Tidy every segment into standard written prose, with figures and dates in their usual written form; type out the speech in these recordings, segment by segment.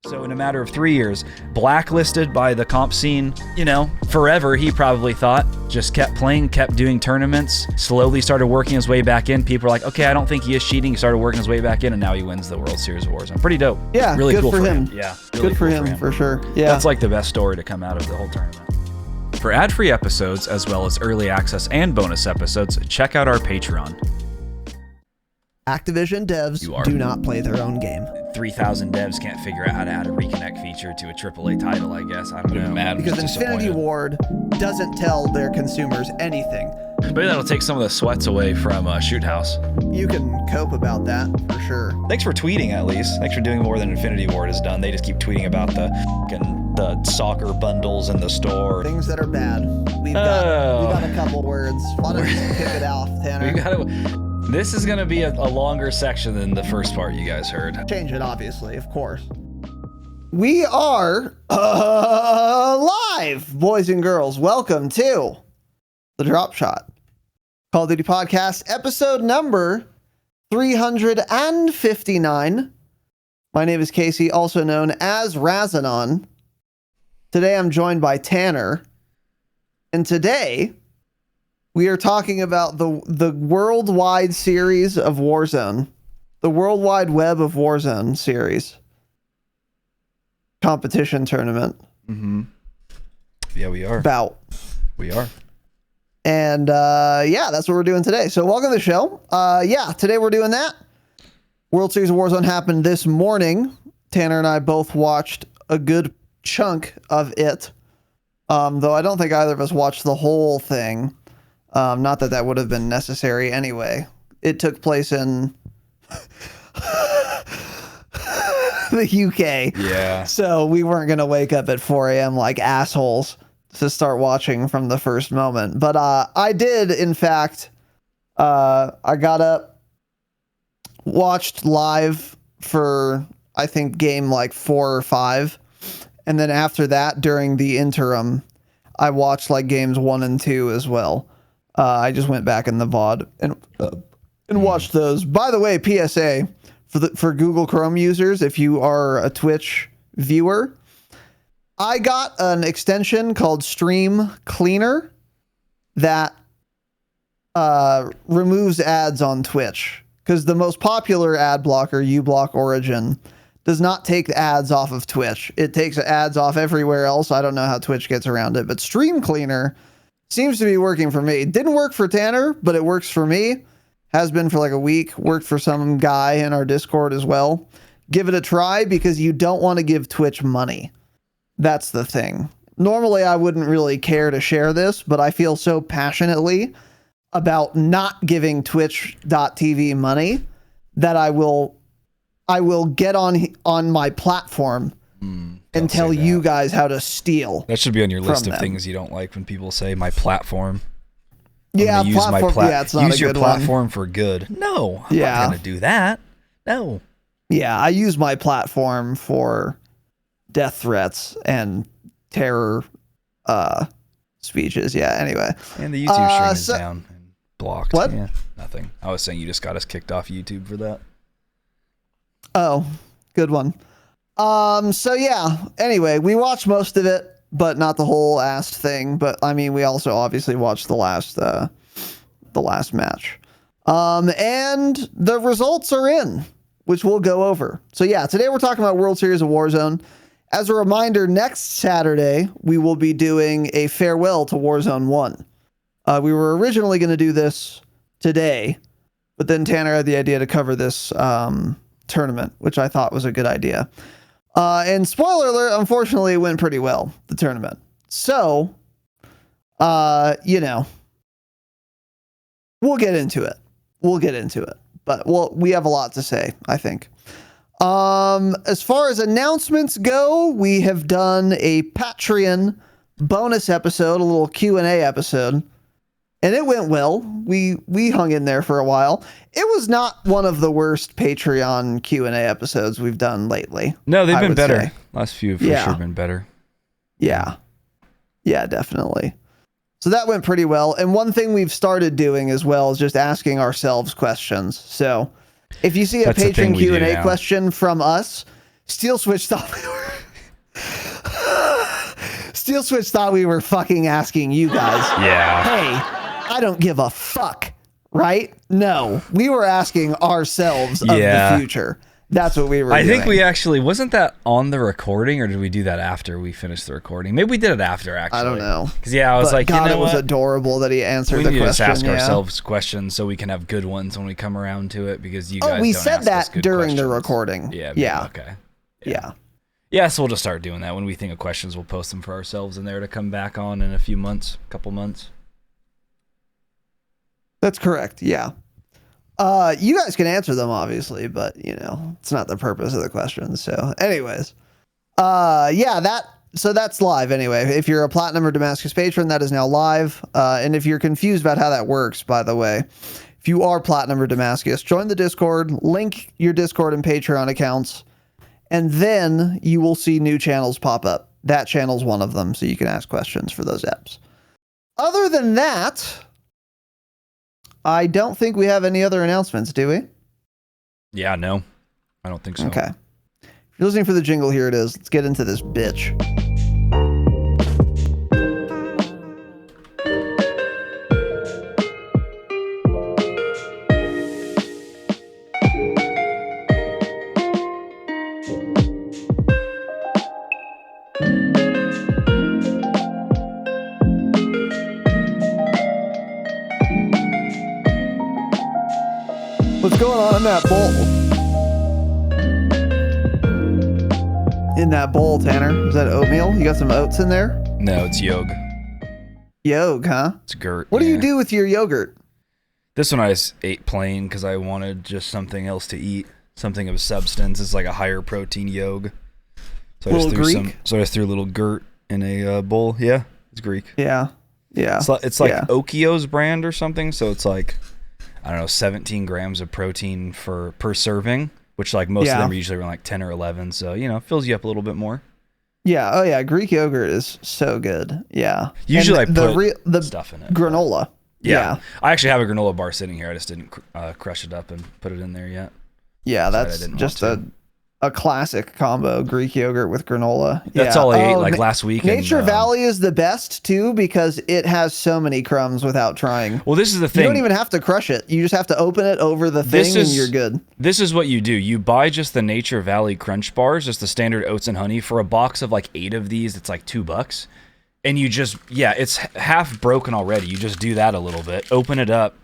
So in a matter of 3 years, blacklisted by the comp scene, forever, he probably thought, just kept playing, kept doing tournaments, slowly started working his way back in. People are like, okay, I don't think he is cheating. He started working his way back in, and now he wins the World Series of Warzone. Pretty dope. Yeah, really good cool for him. Yeah, really good for him, for sure. Yeah, that's like the best story to come out of the whole tournament. For ad-free episodes, as well as early access and bonus episodes, check out our Patreon. Activision devs do not play their own game. 3,000 devs can't figure out how to add a reconnect feature to a AAA title, I guess. I don't know. Mad, because Infinity Ward doesn't tell their consumers anything. Maybe that'll take some of the sweats away from Shoot House. You can cope about that, for sure. Thanks for tweeting, at least. Thanks for doing more than Infinity Ward has done. They just keep tweeting about the soccer bundles in the store. Things that are bad. We got a couple words. Why don't you kick it off, Tanner? This is going to be a longer section than the first part you guys heard. Change it, obviously, of course. We are live, boys and girls. Welcome to the Dropshot Call of Duty Podcast, episode number 359. My name is Casey, also known as Razinon. Today I'm joined by Tanner. And today we are talking about the worldwide series of Warzone. The World Wide Web of Warzone series. Competition tournament. Mm-hmm. Yeah, we are. We are. And that's what we're doing today. So welcome to the show. Today we're doing that. World Series of Warzone happened this morning. Tanner and I both watched a good chunk of it. Though I don't think either of us watched the whole thing. Not that would have been necessary anyway. It took place in the UK. Yeah. So we weren't going to wake up at 4 a.m. like assholes to start watching from the first moment. But I did, in fact, I got up, watched live for, I think, game like 4 or 5. And then after that, during the interim, I watched like games 1 and 2 as well. I just went back in the VOD and watched those. By the way, PSA for Google Chrome users, if you are a Twitch viewer, I got an extension called Stream Cleaner that removes ads on Twitch, because the most popular ad blocker, uBlock Origin, does not take ads off of Twitch. It takes ads off everywhere else. I don't know how Twitch gets around it, but Stream Cleaner seems to be working for me. It didn't work for Tanner, but it works for me. Has been for like a week. Worked for some guy in our Discord as well. Give it a try, because you don't want to give Twitch money. That's the thing. Normally, I wouldn't really care to share this, but I feel so passionately about not giving Twitch.tv money that I will get on my platform and tell you guys how to steal. That should be on your list of things you don't like when people say my platform. Yeah, platform. It's not use a your good platform one. For good. No, I'm not going to do that. No. Yeah, I use my platform for death threats and terror speeches. Yeah, anyway. And the YouTube stream is down and blocked. What? Yeah, nothing. I was saying you just got us kicked off YouTube for that. Oh, good one. Anyway, we watched most of it, but not the whole ass thing. But I mean, we also obviously watched the last match. And the results are in, which we'll go over. So yeah, today we're talking about World Series of Warzone. As a reminder, next Saturday, we will be doing a farewell to Warzone 1. We were originally going to do this today, but then Tanner had the idea to cover this tournament, which I thought was a good idea. And spoiler alert, unfortunately, it went pretty well, the tournament. So, we'll get into it. But we have a lot to say, I think. As far as announcements go, we have done a Patreon bonus episode, a little Q&A episode. And it went well. We hung in there for a while. It was not one of the worst Patreon Q&A episodes we've done lately. No, they've been better. Say. Last few have for sure been better. Yeah. Yeah, definitely. So that went pretty well. And one thing we've started doing as well is just asking ourselves questions. So if you see a patron Q&A question from us, Steel Switch thought we were fucking asking you guys. Yeah. Hey, I don't give a fuck, right? No, we were asking ourselves of the future. That's what we were doing. I think we actually, wasn't that on the recording, or did we do that after we finished the recording? Maybe we did it after, actually. I don't know. Because, I was like, God, you know it was what? adorable that he answered the question. We need to just ask ourselves questions so we can have good ones when we come around to it, because you guys we don't said ask us that good during questions. the recording. Yeah. Okay. Yeah. Yeah, so we'll just start doing that. When we think of questions, we'll post them for ourselves in there to come back on in a few months, couple months. That's correct. Yeah. You guys can answer them, obviously, but it's not the purpose of the question. So anyways, so that's live anyway. If you're a Platinum or Damascus patron, that is now live. And if you're confused about how that works, by the way, if you are Platinum or Damascus, join the Discord, link your Discord and Patreon accounts, and then you will see new channels pop up. That channel's one of them, so you can ask questions for those apps. Other than that, I don't think we have any other announcements, do we? Yeah, no. I don't think so. Okay. If you're listening for the jingle, here it is. Let's get into this bitch. What's going on in that bowl? In that bowl, Tanner? Is that oatmeal? You got some oats in there? No, it's yogurt. Yogurt, huh? It's gurt. What do you do with your yogurt? This one I just ate plain because I wanted just something else to eat. Something of substance. It's like a higher protein yogurt. So I just threw a little gurt in a bowl. Yeah, it's Greek. Yeah. It's like Okio's brand or something. So it's like, I don't know, 17 grams of protein per serving, which like most of them are usually around like 10 or 11. So, fills you up a little bit more. Yeah. Oh yeah. Greek yogurt is so good. Yeah. Usually and I put the stuff in it. Granola. Yeah. I actually have a granola bar sitting here. I just didn't crush it up and put it in there yet. Yeah. That's just a classic combo, Greek yogurt with granola. That's all I ate last week. Nature Valley is the best too because it has so many crumbs without trying. Well, this is the thing. You don't even have to crush it. You just have to open it over the thing and you're good. This is what you do. You buy just the Nature Valley Crunch bars, just the standard oats and honey. For a box of like 8 of these, it's like $2. And you just, it's half broken already. You just do that a little bit, open it up.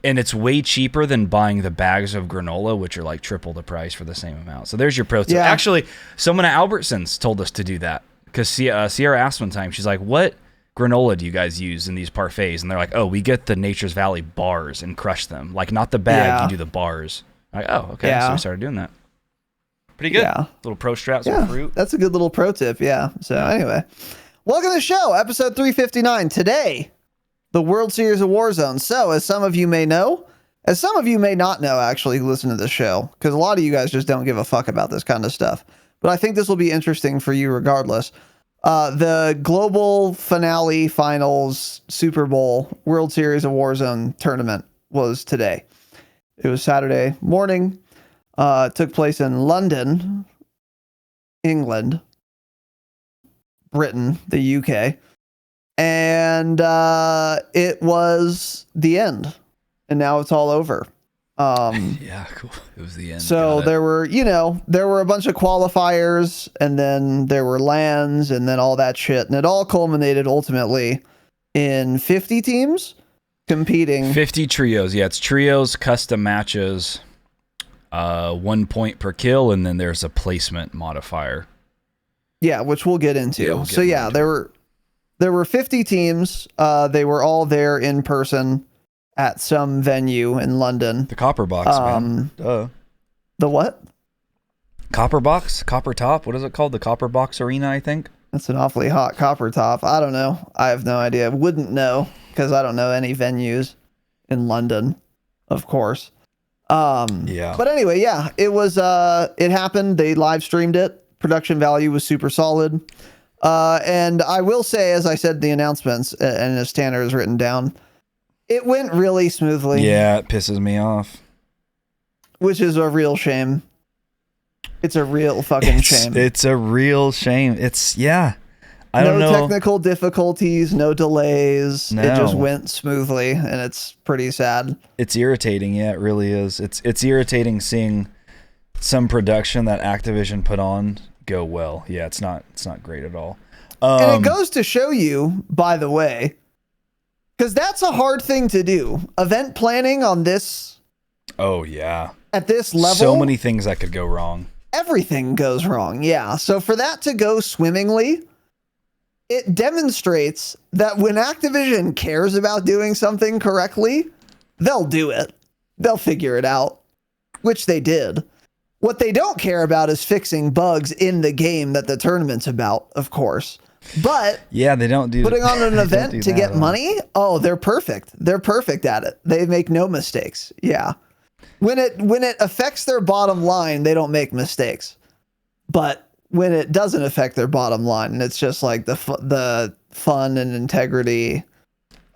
And it's way cheaper than buying the bags of granola, which are like triple the price for the same amount. So there's your pro tip. Yeah. Actually, someone at Albertsons told us to do that because Sierra asked one time, she's like, what granola do you guys use in these parfaits? And they're like, oh, we get the Nature's Valley bars and crush them. Like not the bag, you do the bars. I'm like, oh, okay. So we started doing that. Pretty good. Yeah. Little pro straps with fruit. That's a good little pro tip. Yeah. So anyway, welcome to the show, episode 359. Today, the World Series of Warzone. So, as some of you may know, as some of you may not know, actually, who listen to this show, because a lot of you guys just don't give a fuck about this kind of stuff. But I think this will be interesting for you regardless. The global finale, finals, Super Bowl, World Series of Warzone tournament was today. It was Saturday morning. It took place in London, England, Britain, the UK. And it was the end, and now it's all over. Yeah, cool. It was the end. So there were a bunch of qualifiers, and then there were LANs, and then all that shit, and it all culminated ultimately in 50 teams competing. 50 trios. Yeah, it's trios, custom matches, 1 point per kill, and then there's a placement modifier. Yeah, which we'll get into. There were 50 teams. They were all there in person at some venue in London. The Copper Box, man. Duh. The what? Copper Box? Copper Top? What is it called? The Copper Box Arena, I think. That's an awfully hot copper top. I don't know. I have no idea. Wouldn't know because I don't know any venues in London, of course. Yeah. But anyway, yeah, it was. It happened. They live streamed it. Production value was super solid. And I will say, as I said in the announcements, and as Tanner has written down, it went really smoothly. Yeah, it pisses me off. Which is a real shame. It's a real fucking shame. It's a real shame. It's, yeah. I no don't know. technical difficulties, no delays. No. It just went smoothly, and it's pretty sad. It's irritating. Yeah, it really is. It's irritating seeing some production that Activision put on go well. Yeah, it's not great at all. And it goes to show you, by the way, because that's a hard thing to do. Event planning on this. Oh yeah. At this level, so many things that could go wrong. Everything goes wrong. Yeah. So for that to go swimmingly, it demonstrates that when Activision cares about doing something correctly, they'll do it. They'll figure it out, which they did. What they don't care about is fixing bugs in the game that the tournament's about, of course. But yeah, they don't do putting on an event to get money. Oh, they're perfect. They're perfect at it. They make no mistakes. Yeah. When it affects their bottom line, they don't make mistakes. But when it doesn't affect their bottom line, and it's just like the fun and integrity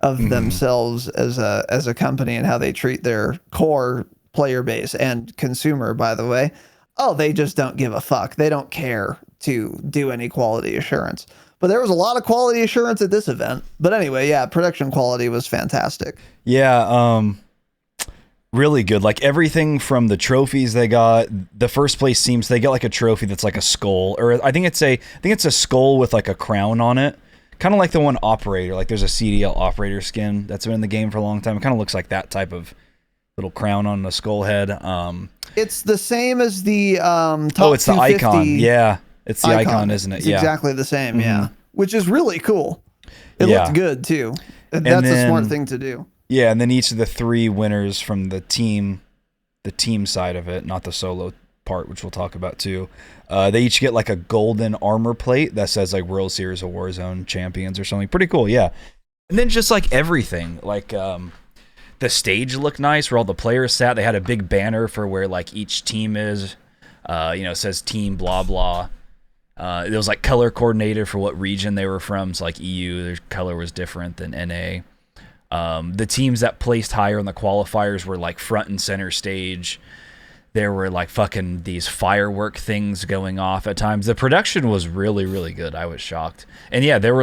of themselves as a company and how they treat their core player base and consumer, by the way. Oh, they just don't give a fuck. They don't care to do any quality assurance. But there was a lot of quality assurance at this event. But anyway, yeah, production quality was fantastic. Yeah, really good. Like everything from the trophies they got, the first place seems they get like a trophy that's like a skull, or I think it's a skull with like a crown on it. Kind of like the one Operator, like there's a CDL Operator skin that's been in the game for a long time. It kind of looks like that type of little crown on the skull head. It's the same as the top oh, it's the 250 icon. Yeah, it's the icon, isn't it? It's yeah, exactly the same. Yeah, which is really cool. It looked good too. That's a smart thing to do. Yeah, and then each of the three winners from the team side of it, not the solo part, which we'll talk about too. They each get like a golden armor plate that says like World Series of Warzone champions or something. Pretty cool, yeah. And then just like everything, like the stage looked nice where all the players sat. They had a big banner for where like each team is. It says team blah blah. It was like color coordinated for what region they were from. So like EU, their color was different than NA. The teams that placed higher in the qualifiers were like front and center stage. There were like fucking these firework things going off at times. The production was really, really good. I was shocked. And yeah, there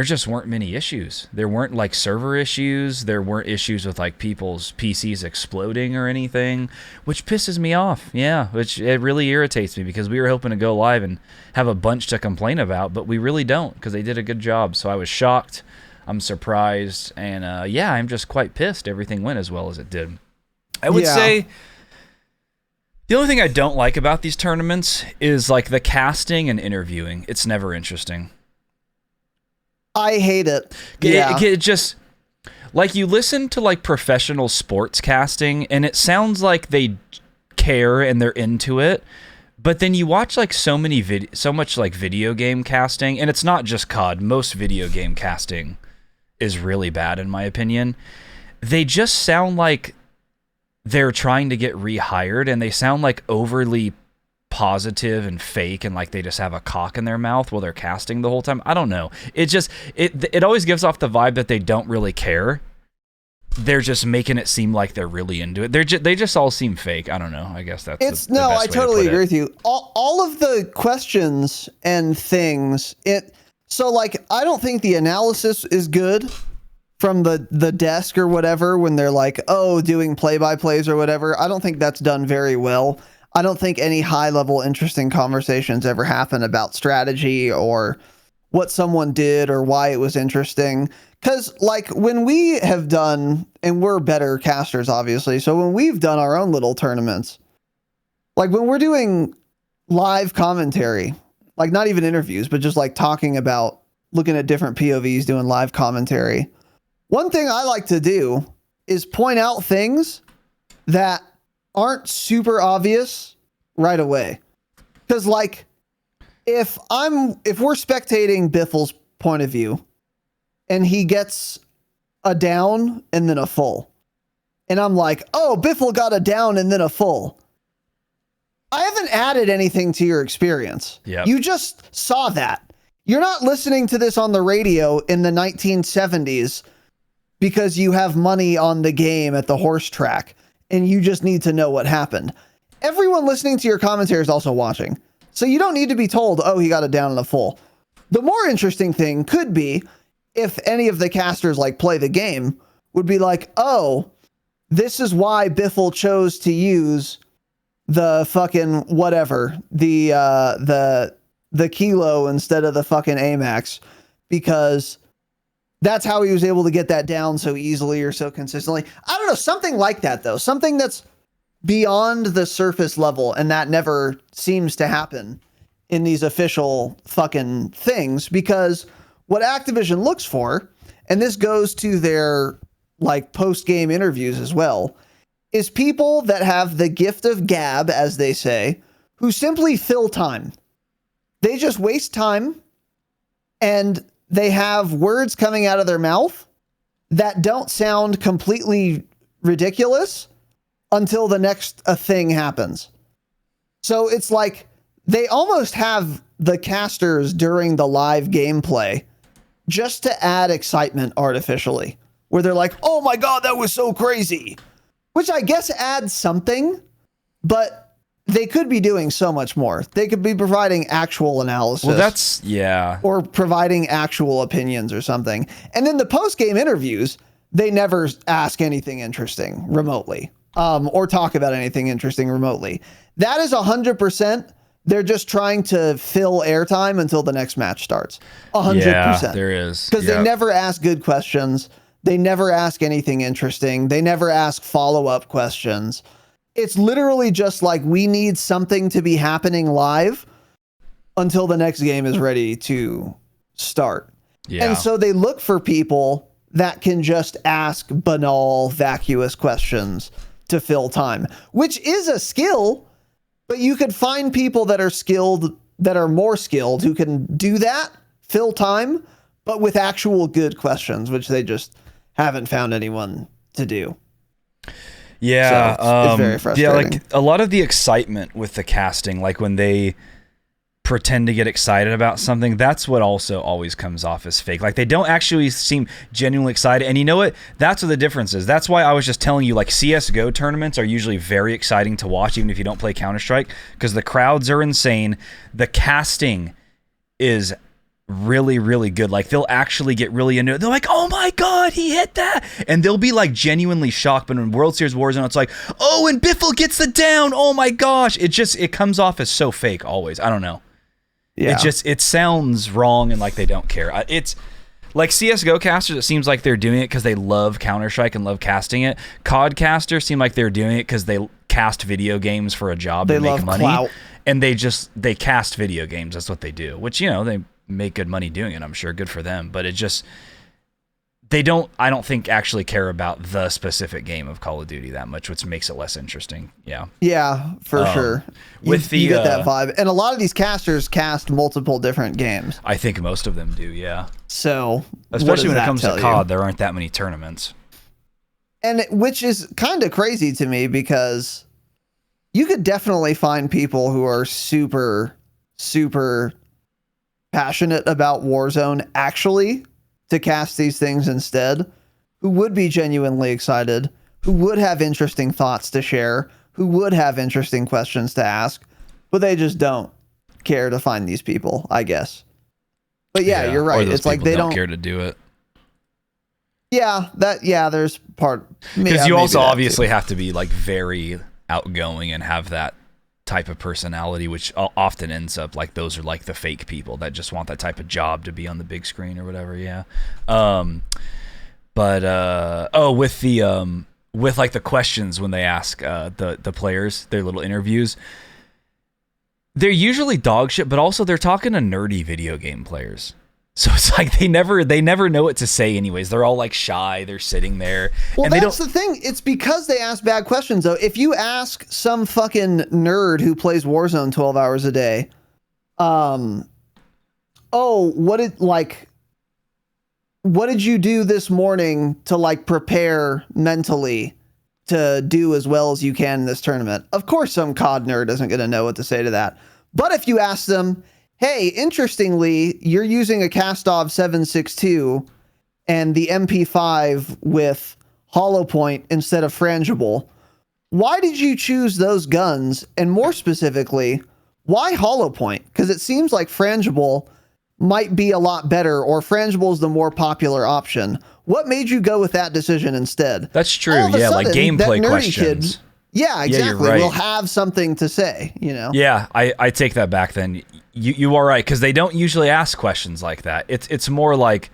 just weren't many issues. There weren't like server issues. There weren't issues with like people's PCs exploding or anything, which pisses me off. Yeah, which it really irritates me because we were hoping to go live and have a bunch to complain about, but we really don't because they did a good job. So I was shocked. I'm surprised. And yeah, I'm just quite pissed everything went as well as it did. I would say the only thing I don't like about these tournaments is like the casting and interviewing. It's never interesting. I hate it. It just like you listen to like professional sports casting and it sounds like they care and they're into it. But then you watch like so much like video game casting, and it's not just COD. Most video game casting is really bad in my opinion. They just sound like they're trying to get rehired, and they sound like overly positive and fake, and like they just have a cock in their mouth while they're casting the whole time. I don't know. It always gives off the vibe that they don't really care. They're just making it seem like they're really into it. They just all seem fake. I don't know. I guess that's the best I way to totally put agree it. with you. All of the questions and things. So like I don't think the analysis is good from the desk or whatever when they're like, oh, doing play-by-plays or whatever. I don't think that's done very well. I don't think any high-level interesting conversations ever happen about strategy or what someone did or why it was interesting. Because, like, when we have done, and we're better casters, obviously, so when we've done our own little tournaments, like when we're doing live commentary, like not even interviews, but just like talking about looking at different POVs, doing live commentary, one thing I like to do is point out things that aren't super obvious right away. Because like if we're spectating Biffle's point of view and he gets a down and then a full, and I'm like, oh, Biffle got a down and then a full, I haven't added anything to your experience. Yep. You just saw that. You're not listening to this on the radio in the 1970s because you have money on the game at the horse track and you just need to know what happened. everyone listening to your commentary is also watching. So you don't need to be told, oh, he got it down in the full. The more interesting thing could be if any of the casters like play the game would be like, oh, this is why Biffle chose to use the fucking whatever, the Kilo instead of the fucking Amax, because that's how he was able to get that down so easily or so consistently. I don't know, something like that though, something that's beyond the surface level, and that never seems to happen in these official fucking things, because what Activision looks for, and this goes to their like post-game interviews as well, is people that have the gift of gab, as they say, who simply fill time. They just waste time, and they have words coming out of their mouth that don't sound completely ridiculous until the next thing happens. So it's like they almost have the casters during the live gameplay just to add excitement artificially, where they're like, oh my God, that was so crazy, which I guess adds something, but they could be doing so much more. They could be providing actual analysis. Well, that's, yeah. Or providing actual opinions or something. And then the post-game interviews, they never ask anything interesting remotely, or talk about anything interesting remotely. That is 100%. They're just trying to fill airtime until the next match starts. 100%. Yeah, there is. Because they never ask good questions. They never ask anything interesting. They never ask follow-up questions. It's literally just like, we need something to be happening live until the next game is ready to start. Yeah. And so they look for people that can just ask banal, vacuous questions to fill time, which is a skill, but you could find people that are skilled, that are more skilled, who can do that, fill time, but with actual good questions, which they just haven't found anyone to do. Yeah, so it's very frustrating. Yeah, like a lot of the excitement with the casting, like when they pretend to get excited about something, that's what also always comes off as fake. Like they don't actually seem genuinely excited. And you know what? That's what the difference is. That's why I was just telling you, like, CSGO tournaments are usually very exciting to watch, even if you don't play Counter-Strike, because the crowds are insane. The casting is really, really good. Like they'll actually get really into it. They're like, oh my God, he hit that. And they'll be like genuinely shocked. But in World Series of Warzone, it's like, oh, and Biffle gets the down. Oh my gosh. It comes off as so fake always. I don't know. Yeah. It sounds wrong and like they don't care. It's like CSGO casters, it seems like they're doing it because they love Counter-Strike and love casting it. COD casters seem like they're doing it because they cast video games for a job to make money. Clout. And they cast video games. That's what they do, which, you know, they make good money doing it, I'm sure. Good for them. But I don't think actually care about the specific game of Call of Duty that much, which makes it less interesting. Yeah. Yeah, for sure. You get that vibe. And a lot of these casters cast multiple different games. I think most of them do, yeah. So, especially when it comes to COD, there aren't that many tournaments. And which is kind of crazy to me, because you could definitely find people who are super, super passionate about Warzone actually to cast these things instead, who would be genuinely excited, who would have interesting thoughts to share, who would have interesting questions to ask, but they just don't care to find these people, I guess. But yeah, you're right. It's like they don't care to do it. Yeah, there's part, because you also obviously have to be like very outgoing and have that type of personality, which often ends up like those are like the fake people that just want that type of job to be on the big screen or whatever. Yeah. With like the questions when they ask the players their little interviews, they're usually dog shit, but also they're talking to nerdy video game players. So it's like they never know what to say anyways. They're all like shy. They're sitting there. Well, and that's the thing. It's because they ask bad questions, though. If you ask some fucking nerd who plays Warzone 12 hours a day, what did you do this morning to like prepare mentally to do as well as you can in this tournament? Of course, some COD nerd isn't going to know what to say to that. But if you ask them, hey, interestingly, you're using a Kastov 762 and the MP5 with hollow point instead of frangible. why did you choose those guns? And more specifically, why Hollow Point? Because it seems like Frangible might be a lot better, or Frangible is the more popular option. What made you go with that decision instead? That's true. Yeah, like gameplay questions. Yeah, exactly. Yeah, right. We'll have something to say, you know? Yeah, I take that back then. You are right, because they don't usually ask questions like that. It's more like,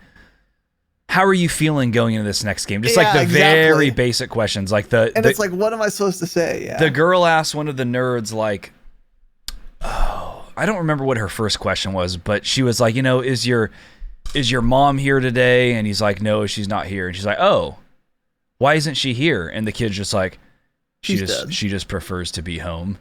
how are you feeling going into this next game? Just like the very basic questions. Like it's like, what am I supposed to say? Yeah. The girl asked one of the nerds, like, oh, I don't remember what her first question was, but she was like, is your mom here today? And he's like, no, she's not here. And she's like, oh, why isn't she here? And the kid's just like, she just prefers to be home.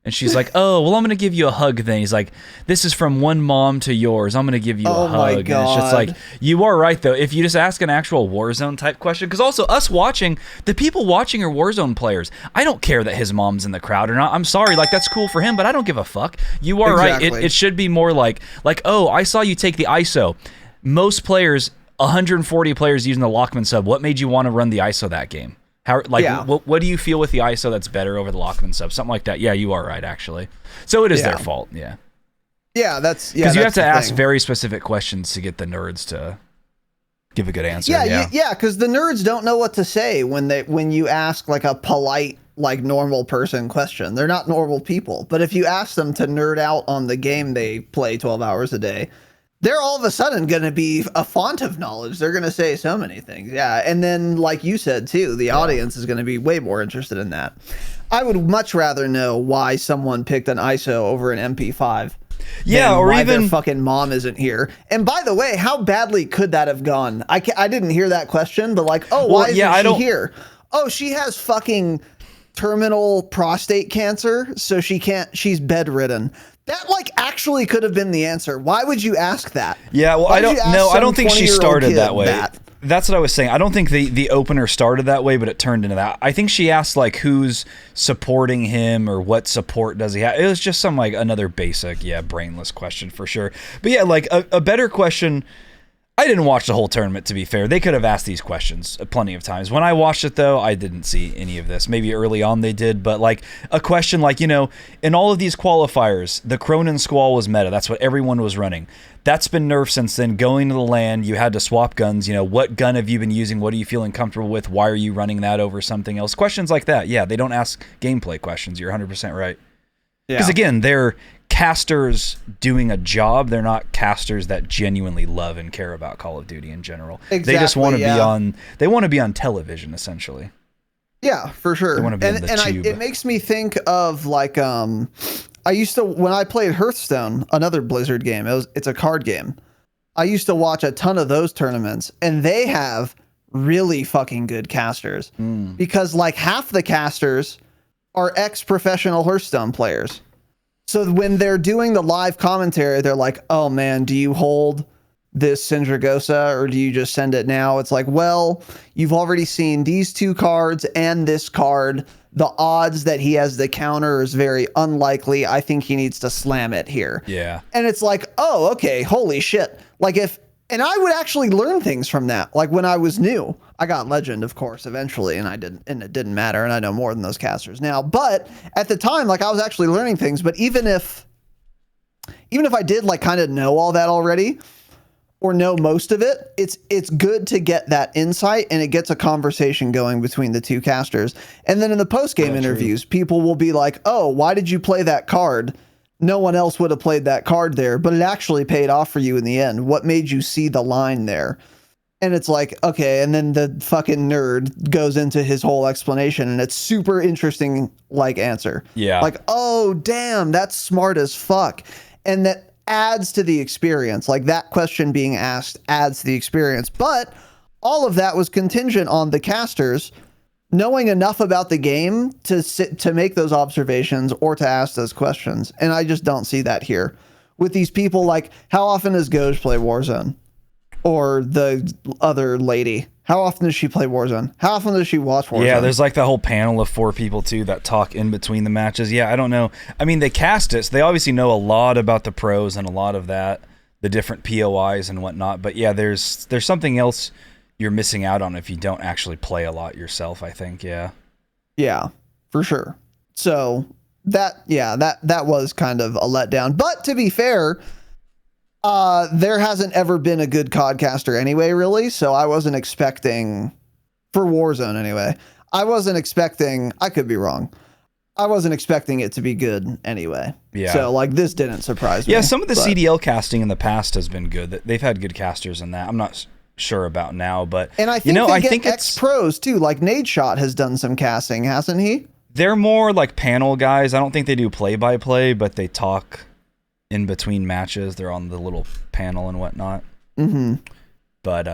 And she's like, oh, well, I'm going to give you a hug then. He's like, this is from one mom to yours. I'm going to give you a hug. My God. And it's just like, you are right, though. If you just ask an actual Warzone type question, because also us watching, the people watching are Warzone players. I don't care that his mom's in the crowd or not. I'm sorry, like, that's cool for him, but I don't give a fuck. You are right. It should be more like, oh, I saw you take the ISO. Most players, 140 players using the Lockman sub. What made you want to run the ISO that game? What do you feel with the ISO that's better over the Lockman sub? Something like that. Yeah, you are right, actually. So it is their fault. Yeah. Yeah, that's because you have to ask very specific questions to get the nerds to give a good answer. Yeah, because the nerds don't know what to say when you ask like a polite, like normal person question. They're not normal people. But if you ask them to nerd out on the game they play 12 hours a day, they're all of a sudden going to be a font of knowledge. They're going to say so many things. Yeah. And then, like you said, too, the audience is going to be way more interested in that. I would much rather know why someone picked an ISO over an MP5. Yeah, or why even their fucking mom isn't here. And by the way, how badly could that have gone? I didn't hear that question, but like, why isn't she here? Oh, she has fucking terminal prostate cancer, so she's bedridden. That like actually could have been the answer. Why would you ask that? Yeah, well, I don't think she started that way. That's what I was saying. I don't think the opener started that way, but it turned into that. I think she asked like who's supporting him or what support does he have. It was just some like another basic, brainless question for sure. But yeah, like a better question. I didn't watch the whole tournament, to be fair. They could have asked these questions plenty of times. When I watched it, though, I didn't see any of this. Maybe early on they did, but like a question like, in all of these qualifiers, the Cronin Squall was meta. That's what everyone was running. That's been nerfed since then. Going to the LAN, you had to swap guns. What gun have you been using? What are you feeling comfortable with? Why are you running that over something else? Questions like that. Yeah, they don't ask gameplay questions. You're 100% right. Because again, they're casters doing a job. They're not casters that genuinely love and care about Call of Duty in general. Exactly, they just want to be on television, essentially. Yeah, for sure. They want to be in the tube. It makes me think of like I used to, when I played Hearthstone, another Blizzard game. It's a card game. I used to watch a ton of those tournaments, and they have really fucking good casters because like half the casters are ex-professional Hearthstone players. So when they're doing the live commentary, they're like, oh man, do you hold this Syndragosa or do you just send it now? It's like, well, you've already seen these two cards and this card. The odds that he has the counter is very unlikely. I think he needs to slam it here. Yeah. And it's like, oh, okay, holy shit. Like and I would actually learn things from that. Like when I was new, I got Legend, of course, eventually, and it didn't matter. And I know more than those casters now. But at the time, like I was actually learning things. But even if I did like kind of know all that already or know most of it, it's good to get that insight, and it gets a conversation going between the two casters. And then in the post-game interviews, people will be like, oh, why did you play that card? No one else would have played that card there, but it actually paid off for you in the end. What made you see the line there? And it's like, okay, and then the fucking nerd goes into his whole explanation, and it's super interesting, like, answer. Yeah. Like, oh, damn, that's smart as fuck. And that adds to the experience. Like, that question being asked adds to the experience. But all of that was contingent on the casters knowing enough about the game to make those observations or to ask those questions. And I just don't see that here. With these people, like, how often does Goj play Warzone? Or the other lady. How often does she play Warzone? How often does she watch Warzone? Yeah, there's like that whole panel of 4 people, too, that talk in between the matches. Yeah, I don't know. I mean, they cast it, so they obviously know a lot about the pros and a lot of that, the different POIs and whatnot. But yeah, there's something else you're missing out on if you don't actually play a lot yourself, I think, yeah. Yeah. for sure. So that was kind of a letdown. But to be fair, there hasn't ever been a good codcaster anyway, really. So I wasn't expecting, for Warzone anyway, I could be wrong. I wasn't expecting it to be good anyway. Yeah. So like this didn't surprise me. Yeah, some of the CDL casting in the past has been good. They've had good casters in that. I'm not sure about now, but and I think I think ex-pros too. Like Nadeshot has done some casting, hasn't he? They're more like panel guys. I don't think they do play-by-play, but they talk in between matches. They're on the little panel and whatnot. Mm-hmm. But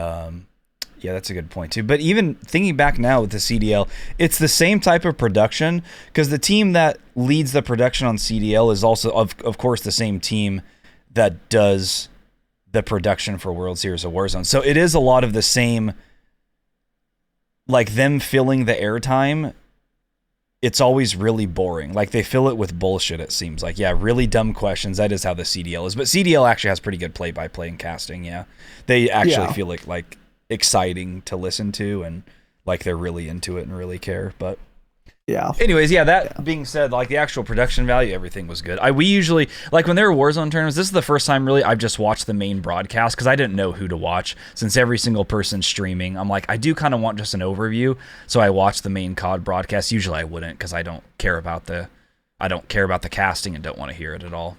yeah, that's a good point too. But even thinking back now with the CDL, it's the same type of production because the team that leads the production on CDL is also, of course, the same team that does the production for World Series of Warzone. So it is a lot of the same, like them filling the airtime. It's always really boring. Like they fill it with bullshit, it seems like. Yeah, really dumb questions. That is how the CDL is. But CDL actually has pretty good play-by-play and casting, yeah. They actually feel like exciting to listen to and like they're really into it and really care. But yeah. Anyways, being said, like the actual production value, everything was good. We usually, like when there were Warzone tournaments, this is the first time really I've just watched the main broadcast because I didn't know who to watch since every single person's streaming. I'm like, I do kind of want just an overview, so I watch the main COD broadcast. Usually I wouldn't because I don't care about the casting and don't want to hear it at all.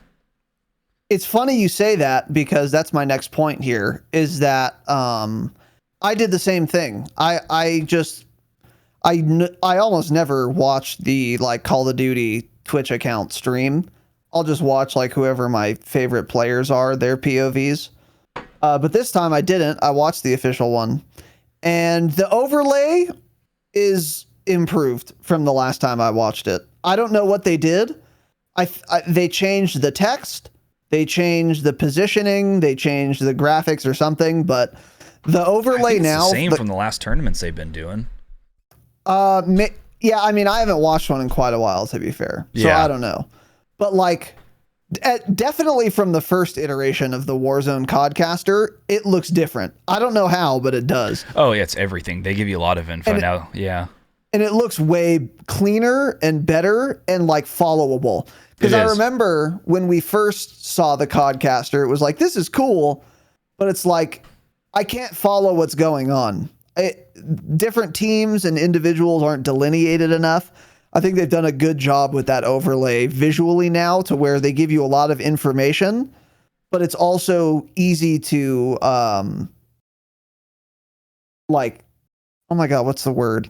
It's funny you say that because that's my next point here is that I did the same thing. I almost never watch the like Call of Duty Twitch account stream. I'll just watch like whoever my favorite players are, their POVs. But this time I didn't. I watched the official one. And the overlay is improved from the last time I watched it. I don't know what they did. They changed the text. They changed the positioning. They changed the graphics or something. But the overlay now... It's the same from the last tournaments they've been doing. Yeah, I mean, I haven't watched one in quite a while, to be fair. So I don't know. But like, definitely from the first iteration of the Warzone Codcaster, it looks different. I don't know how, but it does. Oh, yeah, it's everything. They give you a lot of info now. Yeah. And it looks way cleaner and better and like followable. Because I remember when we first saw the Codcaster, it was like, this is cool, but it's like, I can't follow what's going on. Different teams and individuals aren't delineated enough. I think they've done a good job with that overlay visually now to where they give you a lot of information, but it's also easy to, like, oh my God, what's the word?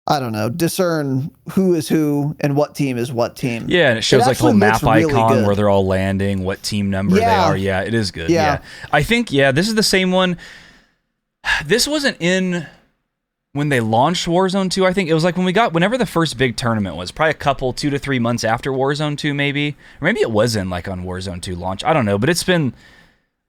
I don't know, discern who is who and what team is what team. Yeah, and it shows like the whole map icon where they're all landing, what team number they are. Yeah, it is good. Yeah. I think, this is the same one. This wasn't in when they launched Warzone 2. I think it was like whenever the first big tournament was, probably a couple, 2 to 3 months after Warzone 2, maybe. Or maybe it was in like on Warzone 2 launch. I don't know, but it's been,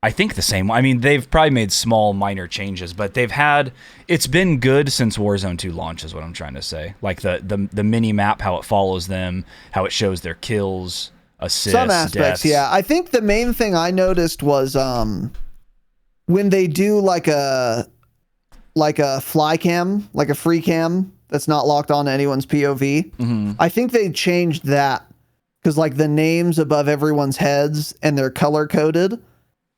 I think, the same. I mean, they've probably made small, minor changes, but it's been good since Warzone 2 launch is what I'm trying to say. Like the mini map, how it follows them, how it shows their kills, assists, some aspects, deaths. Yeah. I think the main thing I noticed was when they do like a fly cam, like a free cam that's not locked on to anyone's POV. Mm-hmm. I think they changed that because like the names above everyone's heads and they're color coded.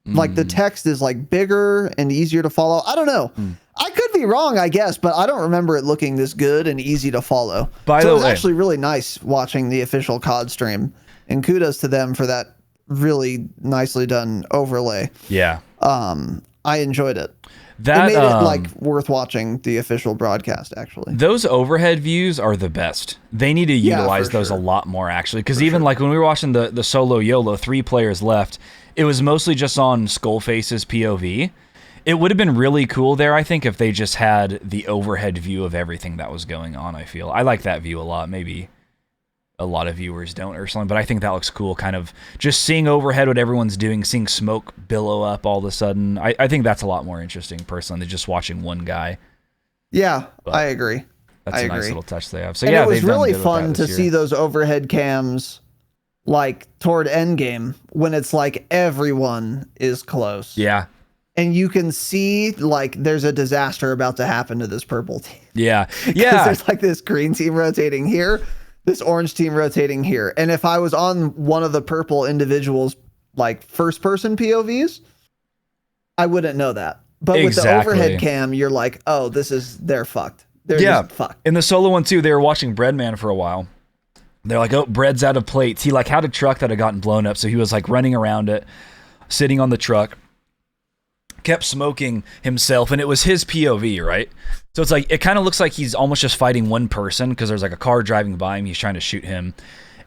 Like the text is like bigger and easier to follow. I don't know. I could be wrong, I guess, but I don't remember it looking this good and easy to follow. So it was actually really nice watching the official COD stream, and kudos to them for that really nicely done overlay. Yeah. I enjoyed it. It made it like worth watching the official broadcast, actually. Those overhead views are the best. They need to utilize those a lot more, actually, because even like when we were watching the solo YOLO, 3 players left, it was mostly just on Skullface's POV. It would have been really cool there, I think, if they just had the overhead view of everything that was going on, I feel. I like that view a lot. Maybe a lot of viewers don't or something, but I think that looks cool, kind of just seeing overhead what everyone's doing, seeing smoke billow up all of a sudden. I think that's a lot more interesting, personally, than just watching one guy. Yeah, but I agree. That's a nice little touch they have. So and it was really fun to see those overhead cams like toward endgame when it's like everyone is close. Yeah. and you can see like there's a disaster about to happen to this purple team. Yeah. 'Cause Yeah. there's like this green team rotating here, this orange team rotating here. And if I was on one of the purple individuals, like first person POVs, I wouldn't know that. But with the overhead cam, you're like, oh, they're fucked. They're just fucked. In the solo one too, they were watching Breadman for a while. They're like, oh, Bread's out of plates. He like had a truck that had gotten blown up, so he was like running around it, sitting on the truck, kept smoking himself, and it was his POV, right? So it's like, it kind of looks like he's almost just fighting one person because there's like a car driving by him, he's trying to shoot him.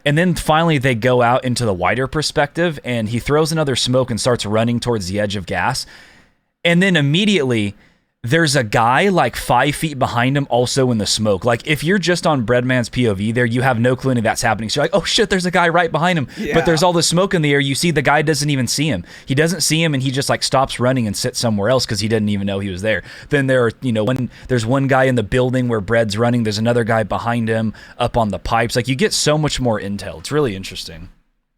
And then finally they go out into the wider perspective, and he throws another smoke and starts running towards the edge of gas. And then immediately there's a guy like 5 feet behind him also in the smoke. Like if you're just on Breadman's POV there, you have no clue any of that's happening. So you're like, oh shit, there's a guy right behind him. Yeah. But there's all the smoke in the air. You see the guy doesn't even see him. He doesn't see him, and he just like stops running and sits somewhere else because he didn't even know he was there. Then there are, when there's one guy in the building where Bread's running, there's another guy behind him up on the pipes. Like you get so much more intel. It's really interesting.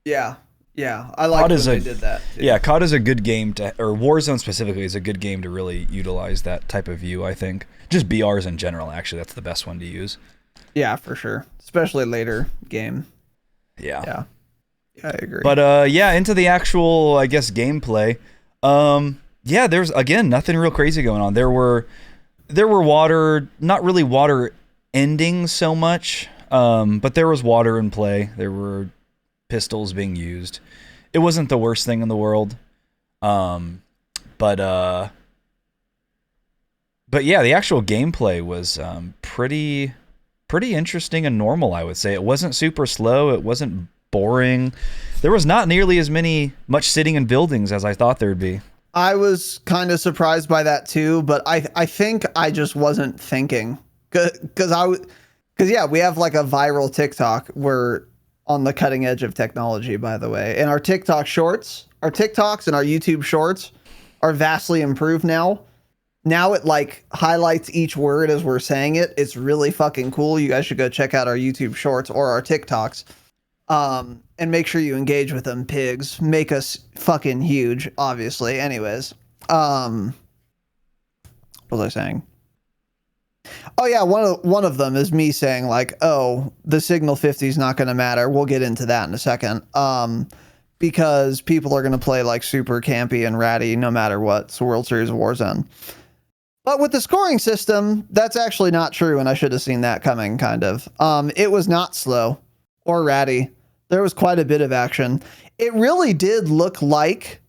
Yeah. Yeah, I like when they did that too. Yeah, COD is a good game or Warzone specifically is a good game to really utilize that type of view, I think. Just BRs in general, actually, that's the best one to use. Yeah, for sure. Especially later game. Yeah. Yeah, I agree. But into the actual, I guess, gameplay. There's, again, nothing real crazy going on. There were water, not really water endings so much, but there was water in play. There were pistols being used. It wasn't the worst thing in the world. But yeah, the actual gameplay was pretty interesting and normal, I would say. It wasn't super slow, it wasn't boring. There was not nearly as much sitting in buildings as I thought there'd be. I was kind of surprised by that too, but I think I just wasn't thinking. Because we have like a viral TikTok. We're on the cutting edge of technology, by the way. And our TikToks and our YouTube shorts are vastly improved now. Now it like highlights each word as we're saying it. It's really fucking cool. You guys should go check out our YouTube shorts or our TikToks. And make sure you engage with them, pigs. Make us fucking huge, obviously. Anyways. What was I saying? Oh yeah, one of them is me saying like, oh, the Signal 50 is not going to matter. We'll get into that in a second. Because people are going to play like super campy and ratty no matter what. It's the World Series of Warzone. But with the scoring system, that's actually not true, and I should have seen that coming, kind of. It was not slow or ratty. There was quite a bit of action. It really did look like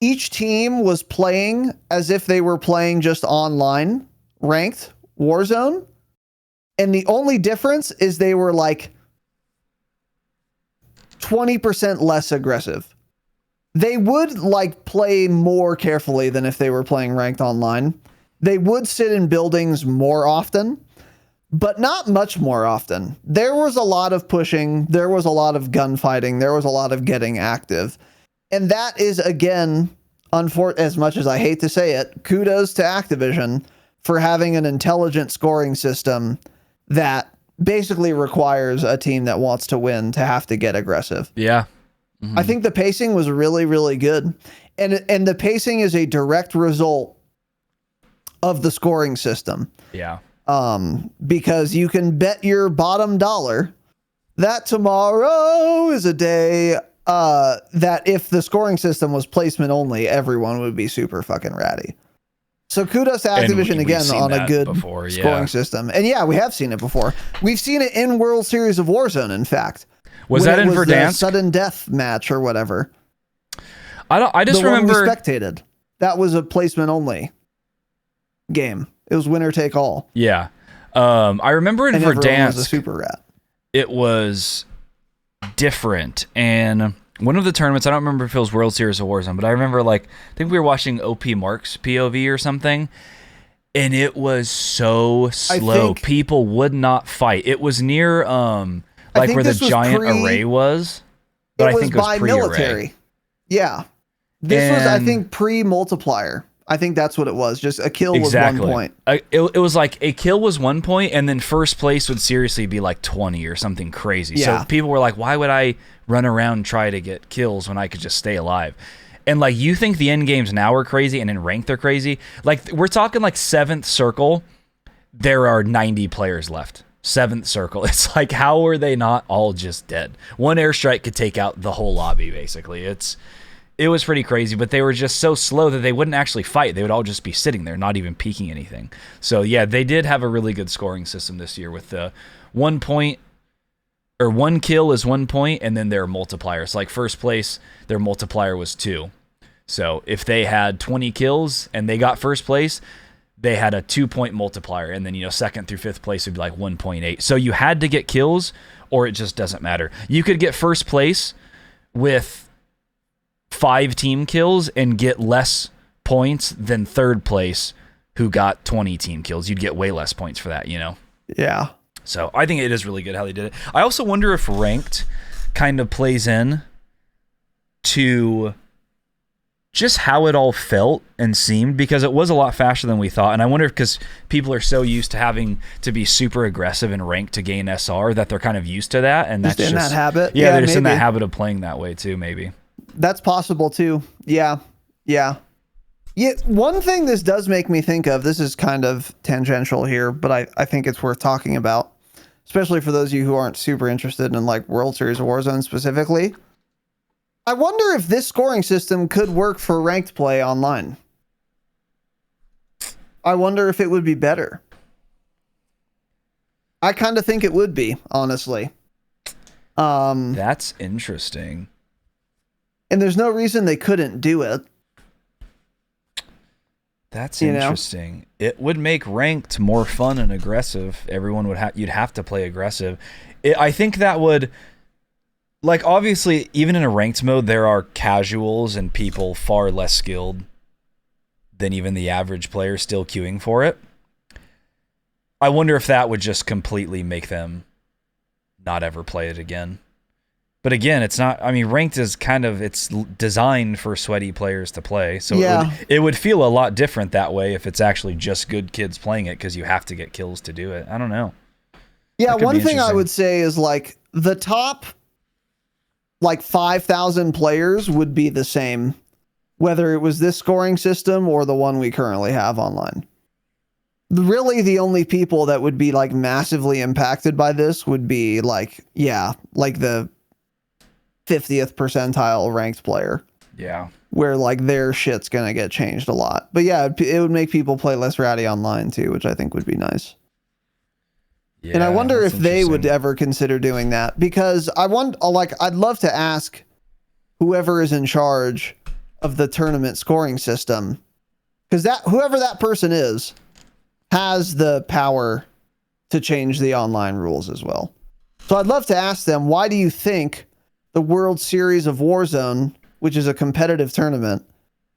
each team was playing as if they were playing just online, ranked Warzone. And the only difference is they were like 20% less aggressive. They would like play more carefully than if they were playing ranked online. They would sit in buildings more often, but not much more often. There was a lot of pushing. There was a lot of gunfighting. There was a lot of getting active. And that is, again, as much as I hate to say it, kudos to Activision for having an intelligent scoring system that basically requires a team that wants to win to have to get aggressive. Yeah. Mm-hmm. I think the pacing was really, really good. And the pacing is a direct result of the scoring system. Yeah. Because you can bet your bottom dollar that tomorrow is a day that if the scoring system was placement only, everyone would be super fucking ratty. So kudos to Activision again on a good scoring system. And yeah, we have seen it before. We've seen it in World Series of Warzone, in fact. Was that in Verdansk? Sudden death match or whatever. I just remember one we spectated. That was a placement only game. It was winner take all. Yeah. I remember in Verdansk was a super rat. It was different. And one of the tournaments, I don't remember if it was World Series of Warzone, but I remember I think we were watching OP Mark's POV or something, and it was so slow. People would not fight. It was near where the giant array was. But I think it was by military. Yeah. This was, I think, pre-multiplier. I think that's what it was. Just a kill was 1 point. It was like a kill was 1 point, and then first place would seriously be like 20 or something crazy. Yeah. So people were like, why would I run around and try to get kills when I could just stay alive? And like, you think the end games now are crazy and in ranked they're crazy. Like, we're talking like 7th circle, there are 90 players left. 7th circle. It's like, how are they not all just dead? One airstrike could take out the whole lobby, basically. It was pretty crazy, but they were just so slow that they wouldn't actually fight. They would all just be sitting there, not even peeking anything. So yeah, they did have a really good scoring system this year with the 1 point, or 1 kill is 1 point, and then their multipliers. Like first place, their multiplier was 2. So if they had 20 kills and they got first place, they had a 2-point multiplier, and then, you know, 2nd through 5th place would be like 1.8. So you had to get kills, or it just doesn't matter. You could get first place with 5 team kills and get less points than 3rd place who got 20 team kills. You'd get way less points for that, you know? Yeah. So I think it is really good how they did it. I also wonder if ranked kind of plays in to just how it all felt and seemed, because it was a lot faster than we thought. And I wonder if, because people are so used to having to be super aggressive in ranked to gain SR, that they're kind of used to that. And that's just in that habit. Yeah, they're just in maybe. that habit of playing that way too, maybe. That's possible too. Yeah. One thing this does make me think of, this is kind of tangential here, but I think it's worth talking about, especially for those of you who aren't super interested in like World Series of Warzone specifically. I wonder if this scoring system could work for ranked play online. I wonder if it would be better. I kind of think it would be, honestly. That's interesting. And there's no reason they couldn't do it. That's interesting. It would make ranked more fun and aggressive. Everyone would you'd have to play aggressive. I think that would, like, obviously, even in a ranked mode, there are casuals and people far less skilled than even the average player still queuing for it. I wonder if that would just completely make them not ever play it again. But again, it's not, I mean, ranked is kind of, it's designed for sweaty players to play. So yeah. it would feel a lot different that way if it's actually just good kids playing it, because you have to get kills to do it. I don't know. Yeah, one thing I would say is like the top like 5,000 players would be the same, whether it was this scoring system or the one we currently have online. Really, the only people that would be like massively impacted by this would be like, yeah, like the 50th percentile ranked player. Yeah. Where like their shit's gonna get changed a lot. But yeah, it would make people play less ratty online too, which I think would be nice. Yeah, and I wonder if they would ever consider doing that, because I'd love to ask whoever is in charge of the tournament scoring system, because whoever that person is has the power to change the online rules as well. So I'd love to ask them, why do you think the World Series of Warzone, which is a competitive tournament,